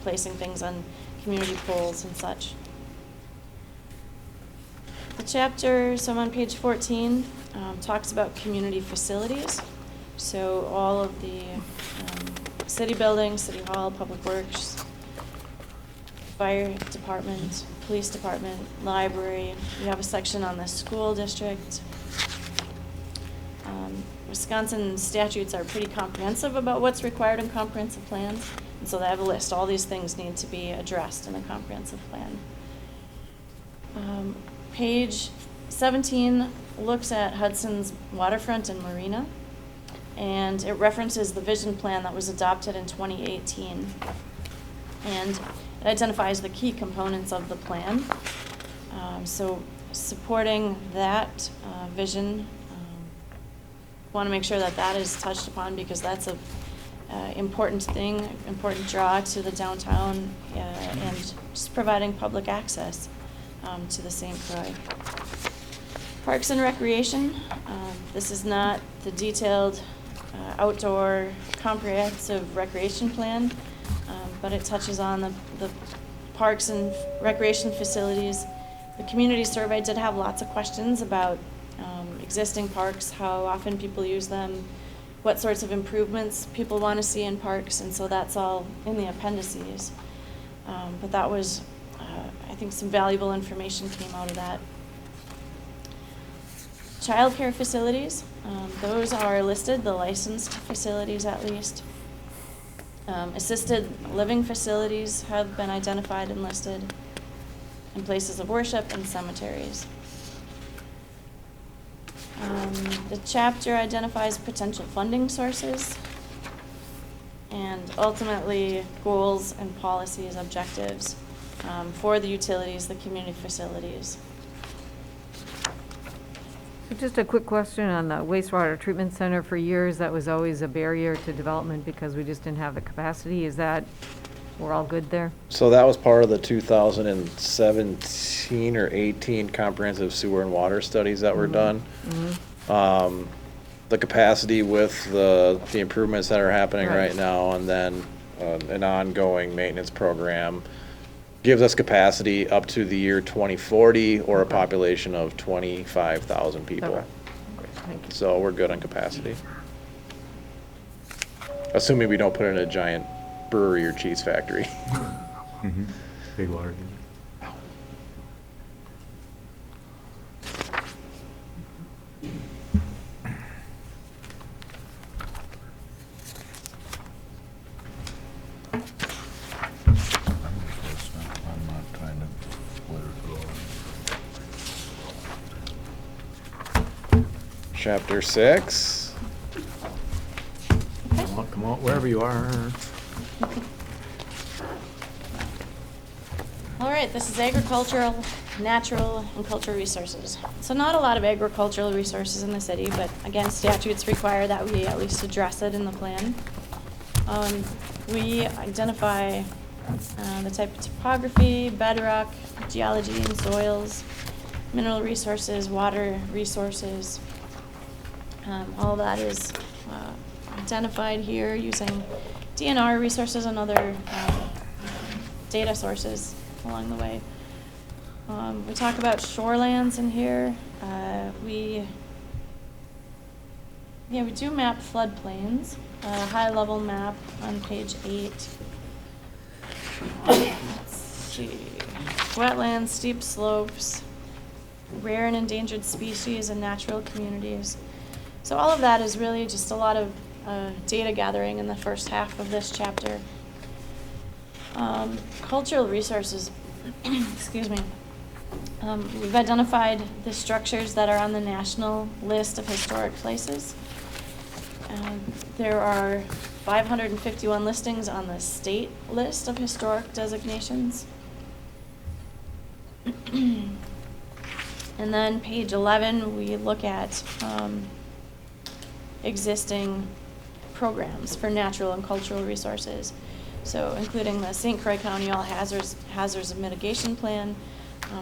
placing things on community poles and such. The chapter, so I'm on page 14, talks about community facilities. So all of the city buildings, city hall, public works, fire department, police department, library. We have a section on the school district. Wisconsin statutes are pretty comprehensive about what's required in comprehensive plans. And so they have a list. All these things need to be addressed in a comprehensive plan. Page 17 looks at Hudson's waterfront and marina, and it references the vision plan that was adopted in 2018. And it identifies the key components of the plan. So supporting that vision, want to make sure that that is touched upon because that's a important thing, important draw to the downtown and just providing public access to the St. Croix. Parks and Recreation, this is not the detailed outdoor comprehensive recreation plan, but it touches on the parks and recreation facilities. The community survey did have lots of questions about existing parks, how often people use them, what sorts of improvements people want to see in parks, and so that's all in the appendices. But that was, I think some valuable information came out of that. Childcare facilities, those are listed, the licensed facilities at least. Assisted living facilities have been identified and listed, and places of worship and cemeteries. The chapter identifies potential funding sources and ultimately goals and policies, objectives for the utilities, the community facilities. So just a quick question on the wastewater treatment center. For years, that was always a barrier to development because we just didn't have the capacity. Is that, we're all good there? So that was part of the 2017 or 18 comprehensive sewer and water studies that were done. The capacity with the improvements that are happening right now, and then an ongoing maintenance program gives us capacity up to the year 2040 or a population of 25,000 people. Okay. Great, thank you. So we're good on capacity. Assuming we don't put in a giant brewery or cheese factory. Big water. I'm not trying to let her go. Chapter 6. Come on, wherever you are. All right, this is agricultural, natural, and cultural resources. So not a lot of agricultural resources in the city, but again, statutes require that we at least address it in the plan. We identify the type of topography, bedrock, geology and soils, mineral resources, water resources. All that is identified here using DNR resources and other data sources along the way. We talk about shorelands in here. We do map floodplains, high-level map on page 8. Let's see. Wetlands, steep slopes, rare and endangered species, and natural communities. So all of that is really just a lot of data gathering in the first half of this chapter. Cultural resources, excuse me. We've identified the structures that are on the national list of historic places. There are 551 listings on the state list of historic designations. And then page 11, we look at existing programs for natural and cultural resources. So including the St. Croix County All Hazards Mitigation Plan.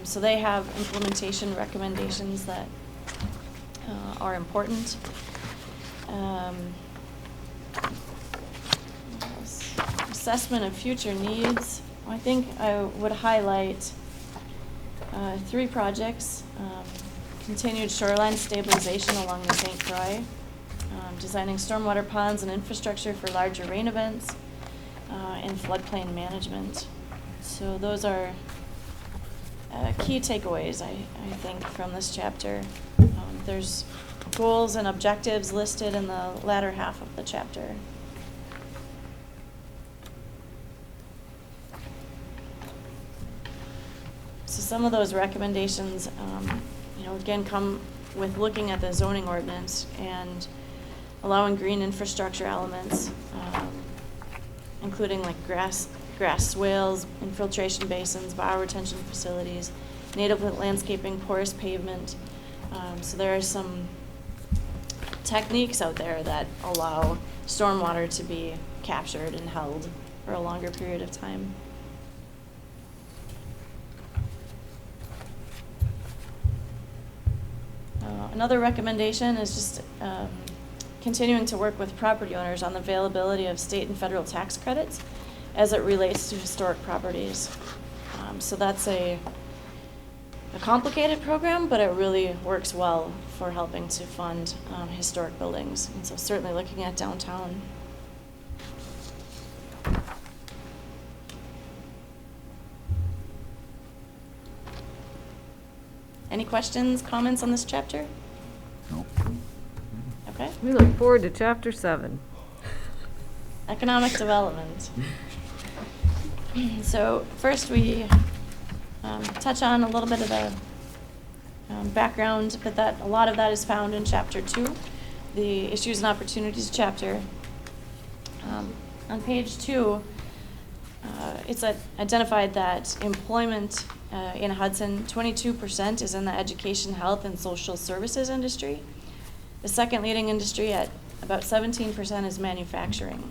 So they have implementation recommendations that are important. Assessment of future needs. I think I would highlight 3 projects. Continued shoreline stabilization along the St. Croix, designing stormwater ponds and infrastructure for larger rain events, and floodplain management. So those are key takeaways, I think, from this chapter. There's goals and objectives listed in the latter half of the chapter. So some of those recommendations, again, come with looking at the zoning ordinance and allowing green infrastructure elements, including like grass swales, infiltration basins, bioretention facilities, native landscaping, porous pavement. So there are some techniques out there that allow stormwater to be captured and held for a longer period of time. Another recommendation is just continuing to work with property owners on the availability of state and federal tax credits as it relates to historic properties. So that's a complicated program, but it really works well for helping to fund historic buildings. And so certainly looking at downtown. Any questions, comments on this chapter? No. Okay. We look forward to chapter 7. Economic development. So first we touch on a little bit of the background, but a lot of that is found in chapter 2, the issues and opportunities chapter. On page 2, it's identified that employment in Hudson, 22% is in the education, health, and social services industry. The second leading industry at about 17% is manufacturing.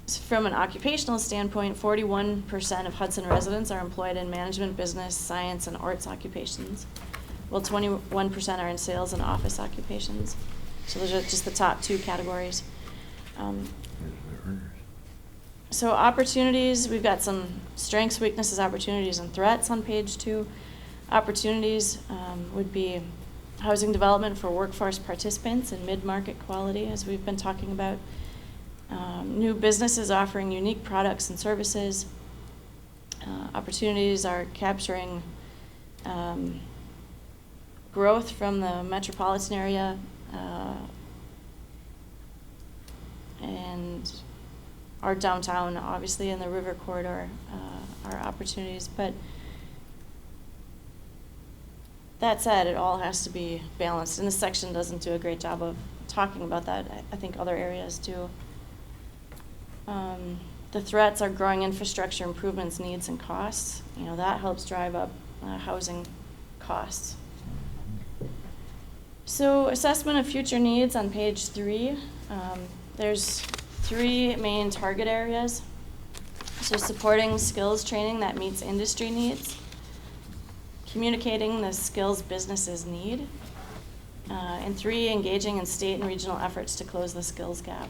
From an occupational standpoint, 41% of Hudson residents are employed in management, business, science, and arts occupations, while 21% are in sales and office occupations. So those are just the top 2 categories. So opportunities, we've got some strengths, weaknesses, opportunities, and threats on page 2. Opportunities would be housing development for workforce participants and mid-market quality, as we've been talking about. New businesses offering unique products and services. Opportunities are capturing growth from the metropolitan area and our downtown, obviously, in the river corridor are opportunities. But that said, it all has to be balanced, and this section doesn't do a great job of talking about that. I think other areas do. The threats are growing infrastructure improvements, needs, and costs. That helps drive up housing costs. So assessment of future needs on page 3. There's 3 main target areas. So supporting skills training that meets industry needs, communicating the skills businesses need, and 3, engaging in state and regional efforts to close the skills gap.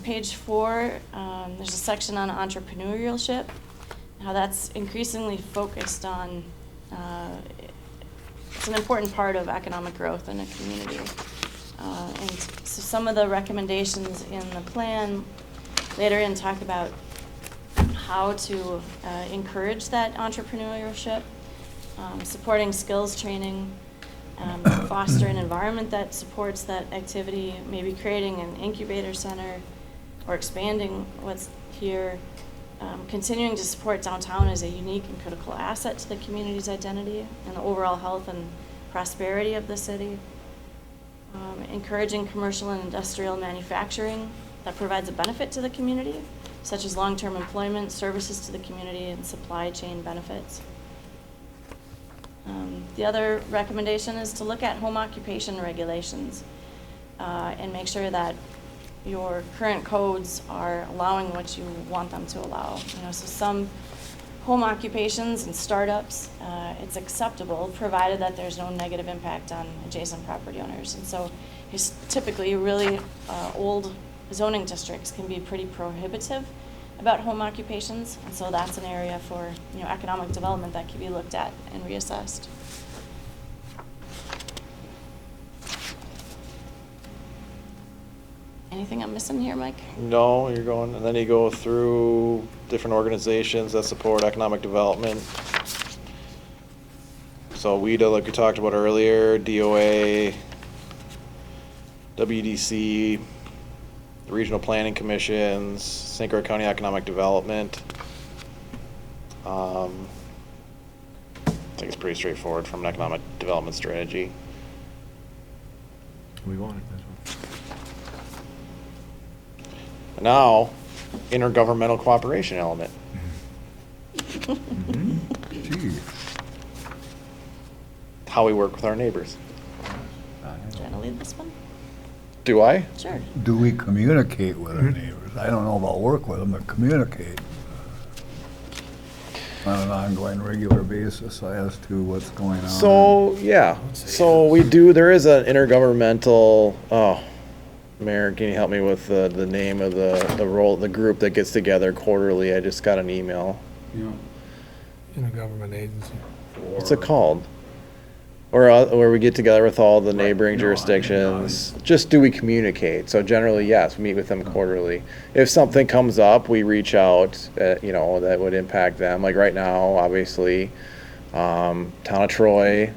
Page 4, there's a section on entrepreneurship, how that's increasingly focused on, it's an important part of economic growth in a community. And so some of the recommendations in the plan later in talk about how to encourage that entrepreneurship, supporting skills training, foster an environment that supports that activity, maybe creating an incubator center or expanding what's here, continuing to support downtown as a unique and critical asset to the community's identity and the overall health and prosperity of the city. Encouraging commercial and industrial manufacturing that provides a benefit to the community, such as long-term employment, services to the community, and supply chain benefits. The other recommendation is to look at home occupation regulations and make sure that your current codes are allowing what you want them to allow. So some home occupations and startups, it's acceptable provided that there's no negative impact on adjacent property owners. And so typically really old zoning districts can be pretty prohibitive about home occupations. And so that's an area for economic development that can be looked at and reassessed. Anything I'm missing here, Mike? No, you're going, and then you go through different organizations that support economic development. So WIDA, like we talked about earlier, DOA, WDC, the regional planning commissions, St. Croix County Economic Development. I think it's pretty straightforward from an economic development strategy. We want it Now, intergovernmental cooperation element. Gee. How we work with our neighbors. Do you want to lead this one? Do I? Sure. Do we communicate with our neighbors? I don't know about work with them, but communicate on an ongoing, regular basis as to what's going on. So, yeah, so we do, there is an intergovernmental, Mayor, can you help me with the name of the group that gets together quarterly? I just got an email. Intergovernment agency. What's it called? Where we get together with all the neighboring jurisdictions. Just do we communicate? So generally, yes, we meet with them quarterly. If something comes up, we reach out, that would impact them. Like right now, obviously, Town of Troy,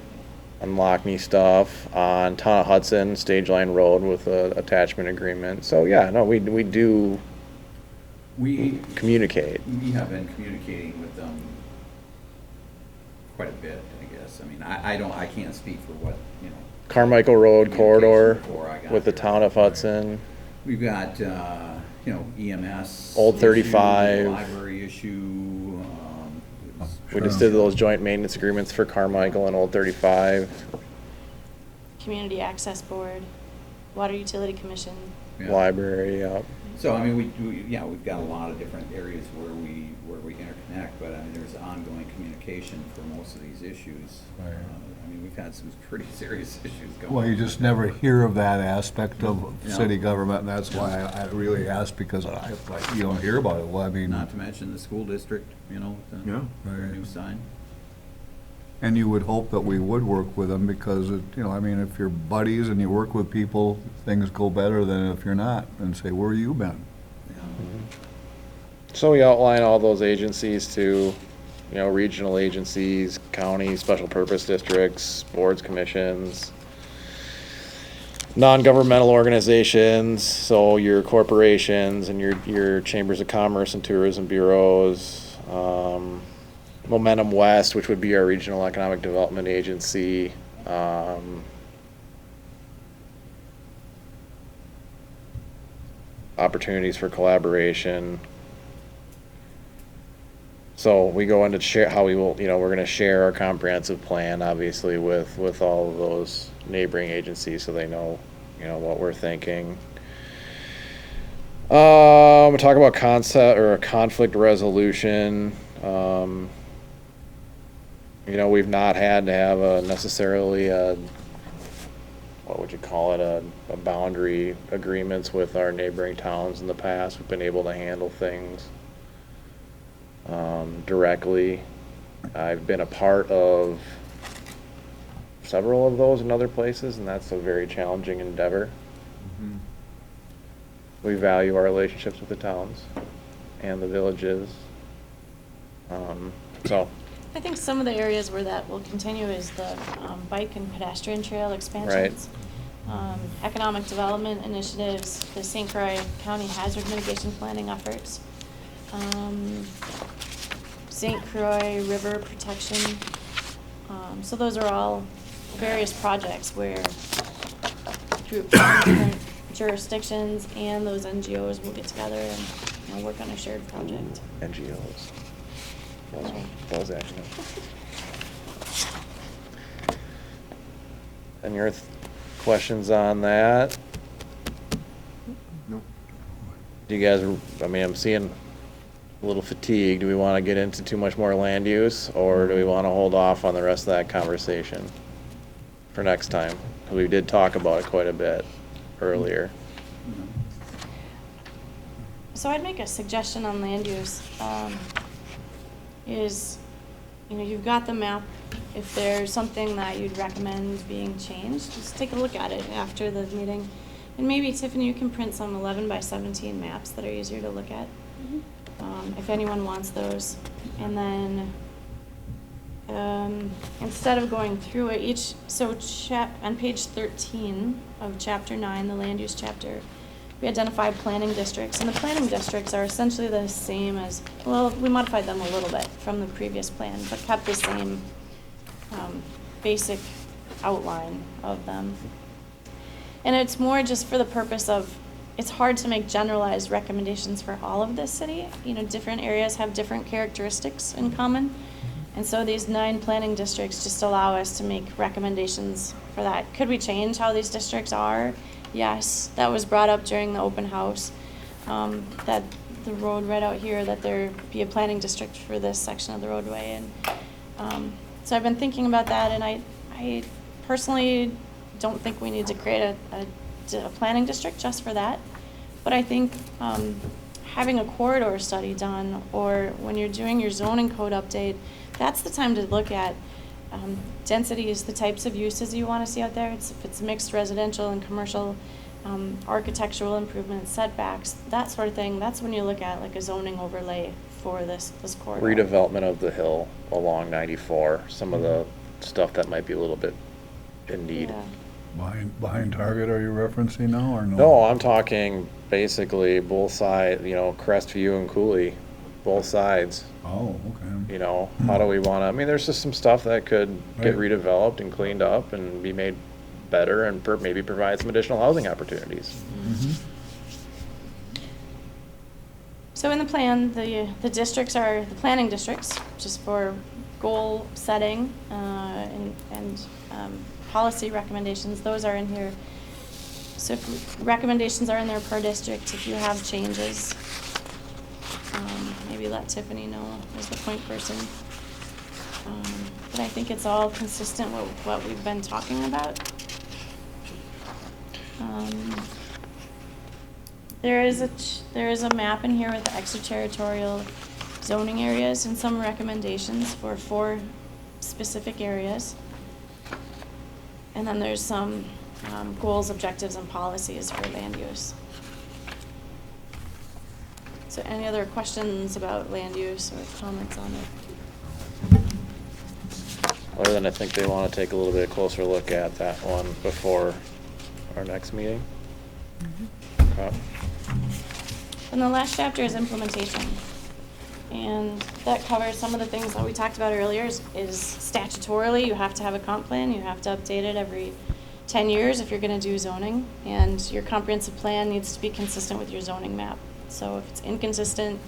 on Lockney stuff, on Town of Hudson, Stage Line Road with a attachment agreement. So yeah, no, we do We communicate. We have been communicating with them quite a bit, I guess. I mean, I can't speak for what, Carmichael Road corridor before I got with the here. Town of Hudson. We've got, EMS. Old issue, 35. Library issue. We just did those joint maintenance agreements for Carmichael and Old 35. Community Access Board, Water Utility Commission. Yeah. Library, yeah. So, I mean, we've got a lot of different areas where we interconnect, but I mean, there's ongoing communication for most of these issues. Right. I mean, we've had some pretty serious issues going. Well, you just never hear of that aspect of Yeah. city government, and that's why I really asked, because you don't hear about it. Well, I mean, Not to mention the school district, with the Yeah. Right. new sign. and you would hope that we would work with them, because, I mean, if you're buddies and you work with people, things go better than if you're not, and say, where you been? Yeah. So we outline all those agencies to, regional agencies, county, special purpose districts, boards, commissions, non-governmental organizations, so your corporations and your chambers of commerce and tourism bureaus, Momentum West, which would be our regional economic development agency, opportunities for collaboration. So we go into share how we will, we're going to share our comprehensive plan, obviously, with all of those neighboring agencies, so they know, what we're thinking. We talk about conflict resolution. We've not had to have necessarily what would you call it, a boundary agreements with our neighboring towns in the past. We've been able to handle things directly. I've been a part of several of those in other places, and that's a very challenging endeavor. We value our relationships with the towns and the villages. So I think some of the areas where that will continue is the bike and pedestrian trail expansions. Economic development initiatives, the St. Croix County hazard mitigation planning efforts, St. Croix River protection. So those are all various projects where groups from different jurisdictions and those NGOs will get together and, you know, work on a shared project. NGOs. Those acronyms. And your questions on that? Do you guys, I mean, I'm seeing a little fatigue. Do we want to get into too much more land use, or do we want to hold off on the rest of that conversation for next time? 'Cause we did talk about it quite a bit earlier. So I'd make a suggestion on land use, is, you know, you've got the map. If there's something that you'd recommend being changed, just take a look at it after the meeting. And maybe, Tiffany, you can print some 11 by 17 maps that are easier to look at, if anyone wants those. And then, instead of going through it, on page 13 of chapter 9, the land use chapter, we identified planning districts, and the planning districts are essentially the same as, well, we modified them a little bit from the previous plan, but kept the same basic outline of them. And it's more just for the purpose of, it's hard to make generalized recommendations for all of this city. You know, different areas have different characteristics in common. And so these 9 planning districts just allow us to make recommendations for that. Could we change how these districts are? Yes, that was brought up during the open house, that the road right out here, that there be a planning district for this section of the roadway. And so I've been thinking about that, and I personally don't think we need to create a planning district just for that. But I think having a corridor study done, or when you're doing your zoning code update, that's the time to look at densities, the types of uses you want to see out there. If it's mixed residential and commercial, architectural improvements, setbacks, that sort of thing. That's when you look at like a zoning overlay for this corridor. Redevelopment of the hill along 94, some of the stuff that might be a little bit in need. Yeah. Behind Target, are you referencing now, or no? No, I'm talking basically both sides, you know, Crestview and Cooley, both sides. Oh, okay. You know, how do we want to, I mean, there's just some stuff that could get Right. redeveloped and cleaned up and be made better and maybe provide some additional housing opportunities. So in the plan, the districts are the planning districts, just for goal setting and policy recommendations. Those are in here. So if recommendations are in there per district, if you have changes, maybe let Tiffany know as the point person. But I think it's all consistent with what we've been talking about. There is a map in here with the extraterritorial zoning areas and some recommendations for 4 specific areas. And then there's some goals, objectives, and policies for land use. So any other questions about land use or comments on it? Other than I think they want to take a little bit closer look at that one before our next meeting. Okay. And the last chapter is implementation. And that covers some of the things that we talked about earlier is statutorily, you have to have a comp plan, you have to update it every 10 years if you're gonna do zoning. And your comprehensive plan needs to be consistent with your zoning map. So if it's inconsistent,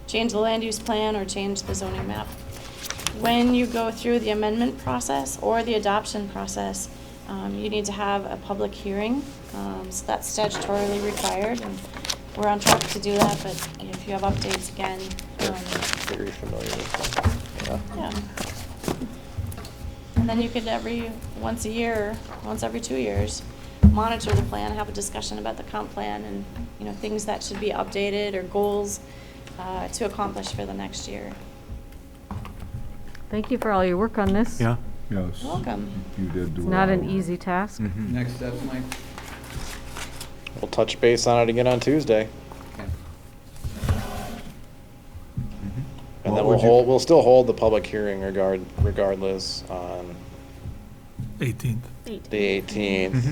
change the land use plan or change the zoning map. When you go through the amendment process or the adoption process, you need to have a public hearing. So that's statutorily required, and we're on track to do that, but if you have updates again. Very familiar with that. Yeah. Yeah. And then you could once a year, once every 2 years, monitor the plan, have a discussion about the comp plan and, you know, things that should be updated or goals to accomplish for the next year. Thank you for all your work on this. Yeah. Yes. You're welcome. You did do It's not an well. easy task. Next steps, Mike? We'll touch base on it again on Tuesday. Okay. And What then would you- we'll still hold the public hearing regardless on 18th. the 18th.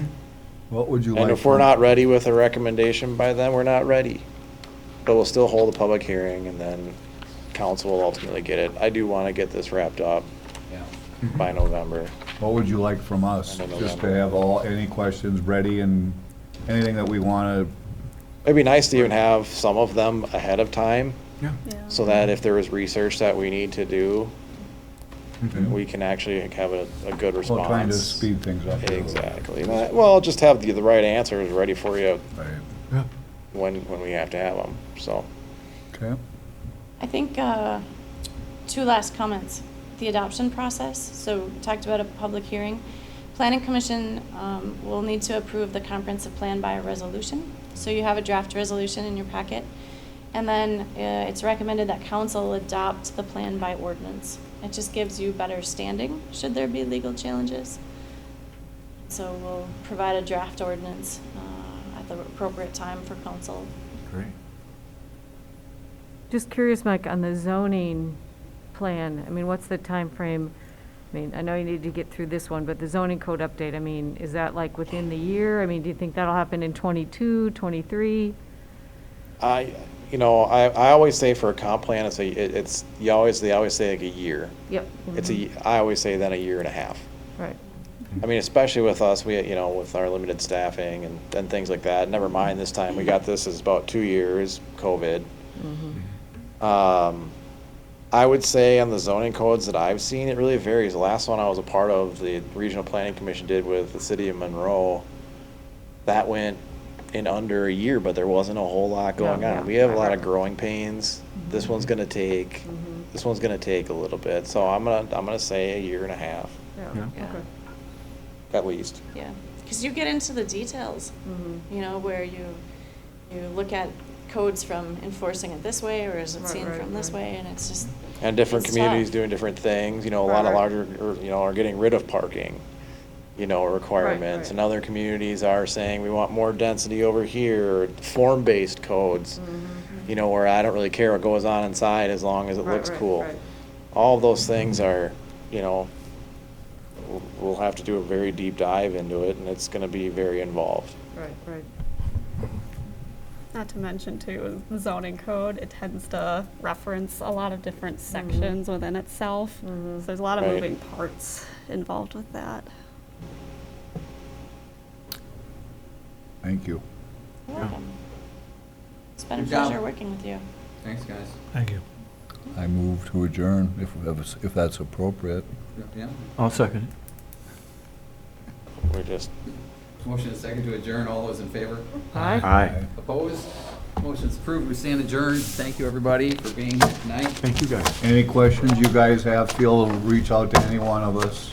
What would you like? And if we're not ready with a recommendation by then, we're not ready. But we'll still hold a public hearing and then council will ultimately get it. I do want to get this wrapped up Yeah. by November. What would you like from us? End of Just to November. have any questions ready and anything that we want It'd be nice to even have some of them ahead of time, Yeah. so that if there is research that we need to do, to, we can actually have a good response. well, trying to speed things up. here a little bit. Exactly. Well, just have the right answers ready for you Right. Yeah. when we have to have them, so. Okay. I think, two last comments. The adoption process, so we talked about a public hearing. Planning Commission will need to approve the comprehensive plan by a resolution. So you have a draft resolution in your packet. And then it's recommended that council adopt the plan by ordinance. It just gives you better standing should there be legal challenges. So we'll provide a draft ordinance at the appropriate time for council. Great. Just curious, Mike, on the zoning plan, I mean, what's the time frame? I mean, I know you need to get through this one, but the zoning code update, I mean, is that like within the year? I mean, do you think that'll happen in 22, 23? You know, I always say for a comp plan, they always say like a year. Yep. I always say then a year and a half. Right. I mean, especially with us, with our limited staffing and things like that. Never mind this time, we got this as about 2 years, COVID. I would say on the zoning codes that I've seen, it really varies. The last one I was a part of, the Regional Planning Commission did with the city of Monroe, that went in under a year, but there wasn't a whole lot going Yeah, on. yeah. We have a lot Right, of growing pains. This one's gonna take, this one's gonna take a little bit. So I'm gonna say a year and a half, Yeah, Yeah. Yeah. okay. at least. Yeah, because you get into the details, you know, where you look at codes from enforcing it this way, or is it Right, seen right, from this right. way, and it's just, And different It's communities tough. doing different things, a lot Right, of right. larger, are getting rid of parking, requirements. right. And other communities are saying, we want more density over here, form-based codes, where I don't really care what goes on inside as long as it Right, looks right, cool. right. All of those things are, we'll have to do a very deep dive into it, and it's gonna be very involved. Right, right. Not to mention too, the zoning code, it tends to reference a lot of different sections within itself. So there's a lot of Right. moving parts involved with that. Thank you. you're welcome. It's been a Good job. pleasure working with you. Thanks, guys. Thank you. I move to adjourn if that's appropriate. Yeah. I'll second We're just, Motion is second to adjourn. All those in favor? it. Aye. Aye. Opposed? Motion's approved. We stand adjourned. Thank you, everybody, for being here tonight. Thank you, guys. Any questions you guys have, reach out to any one of us.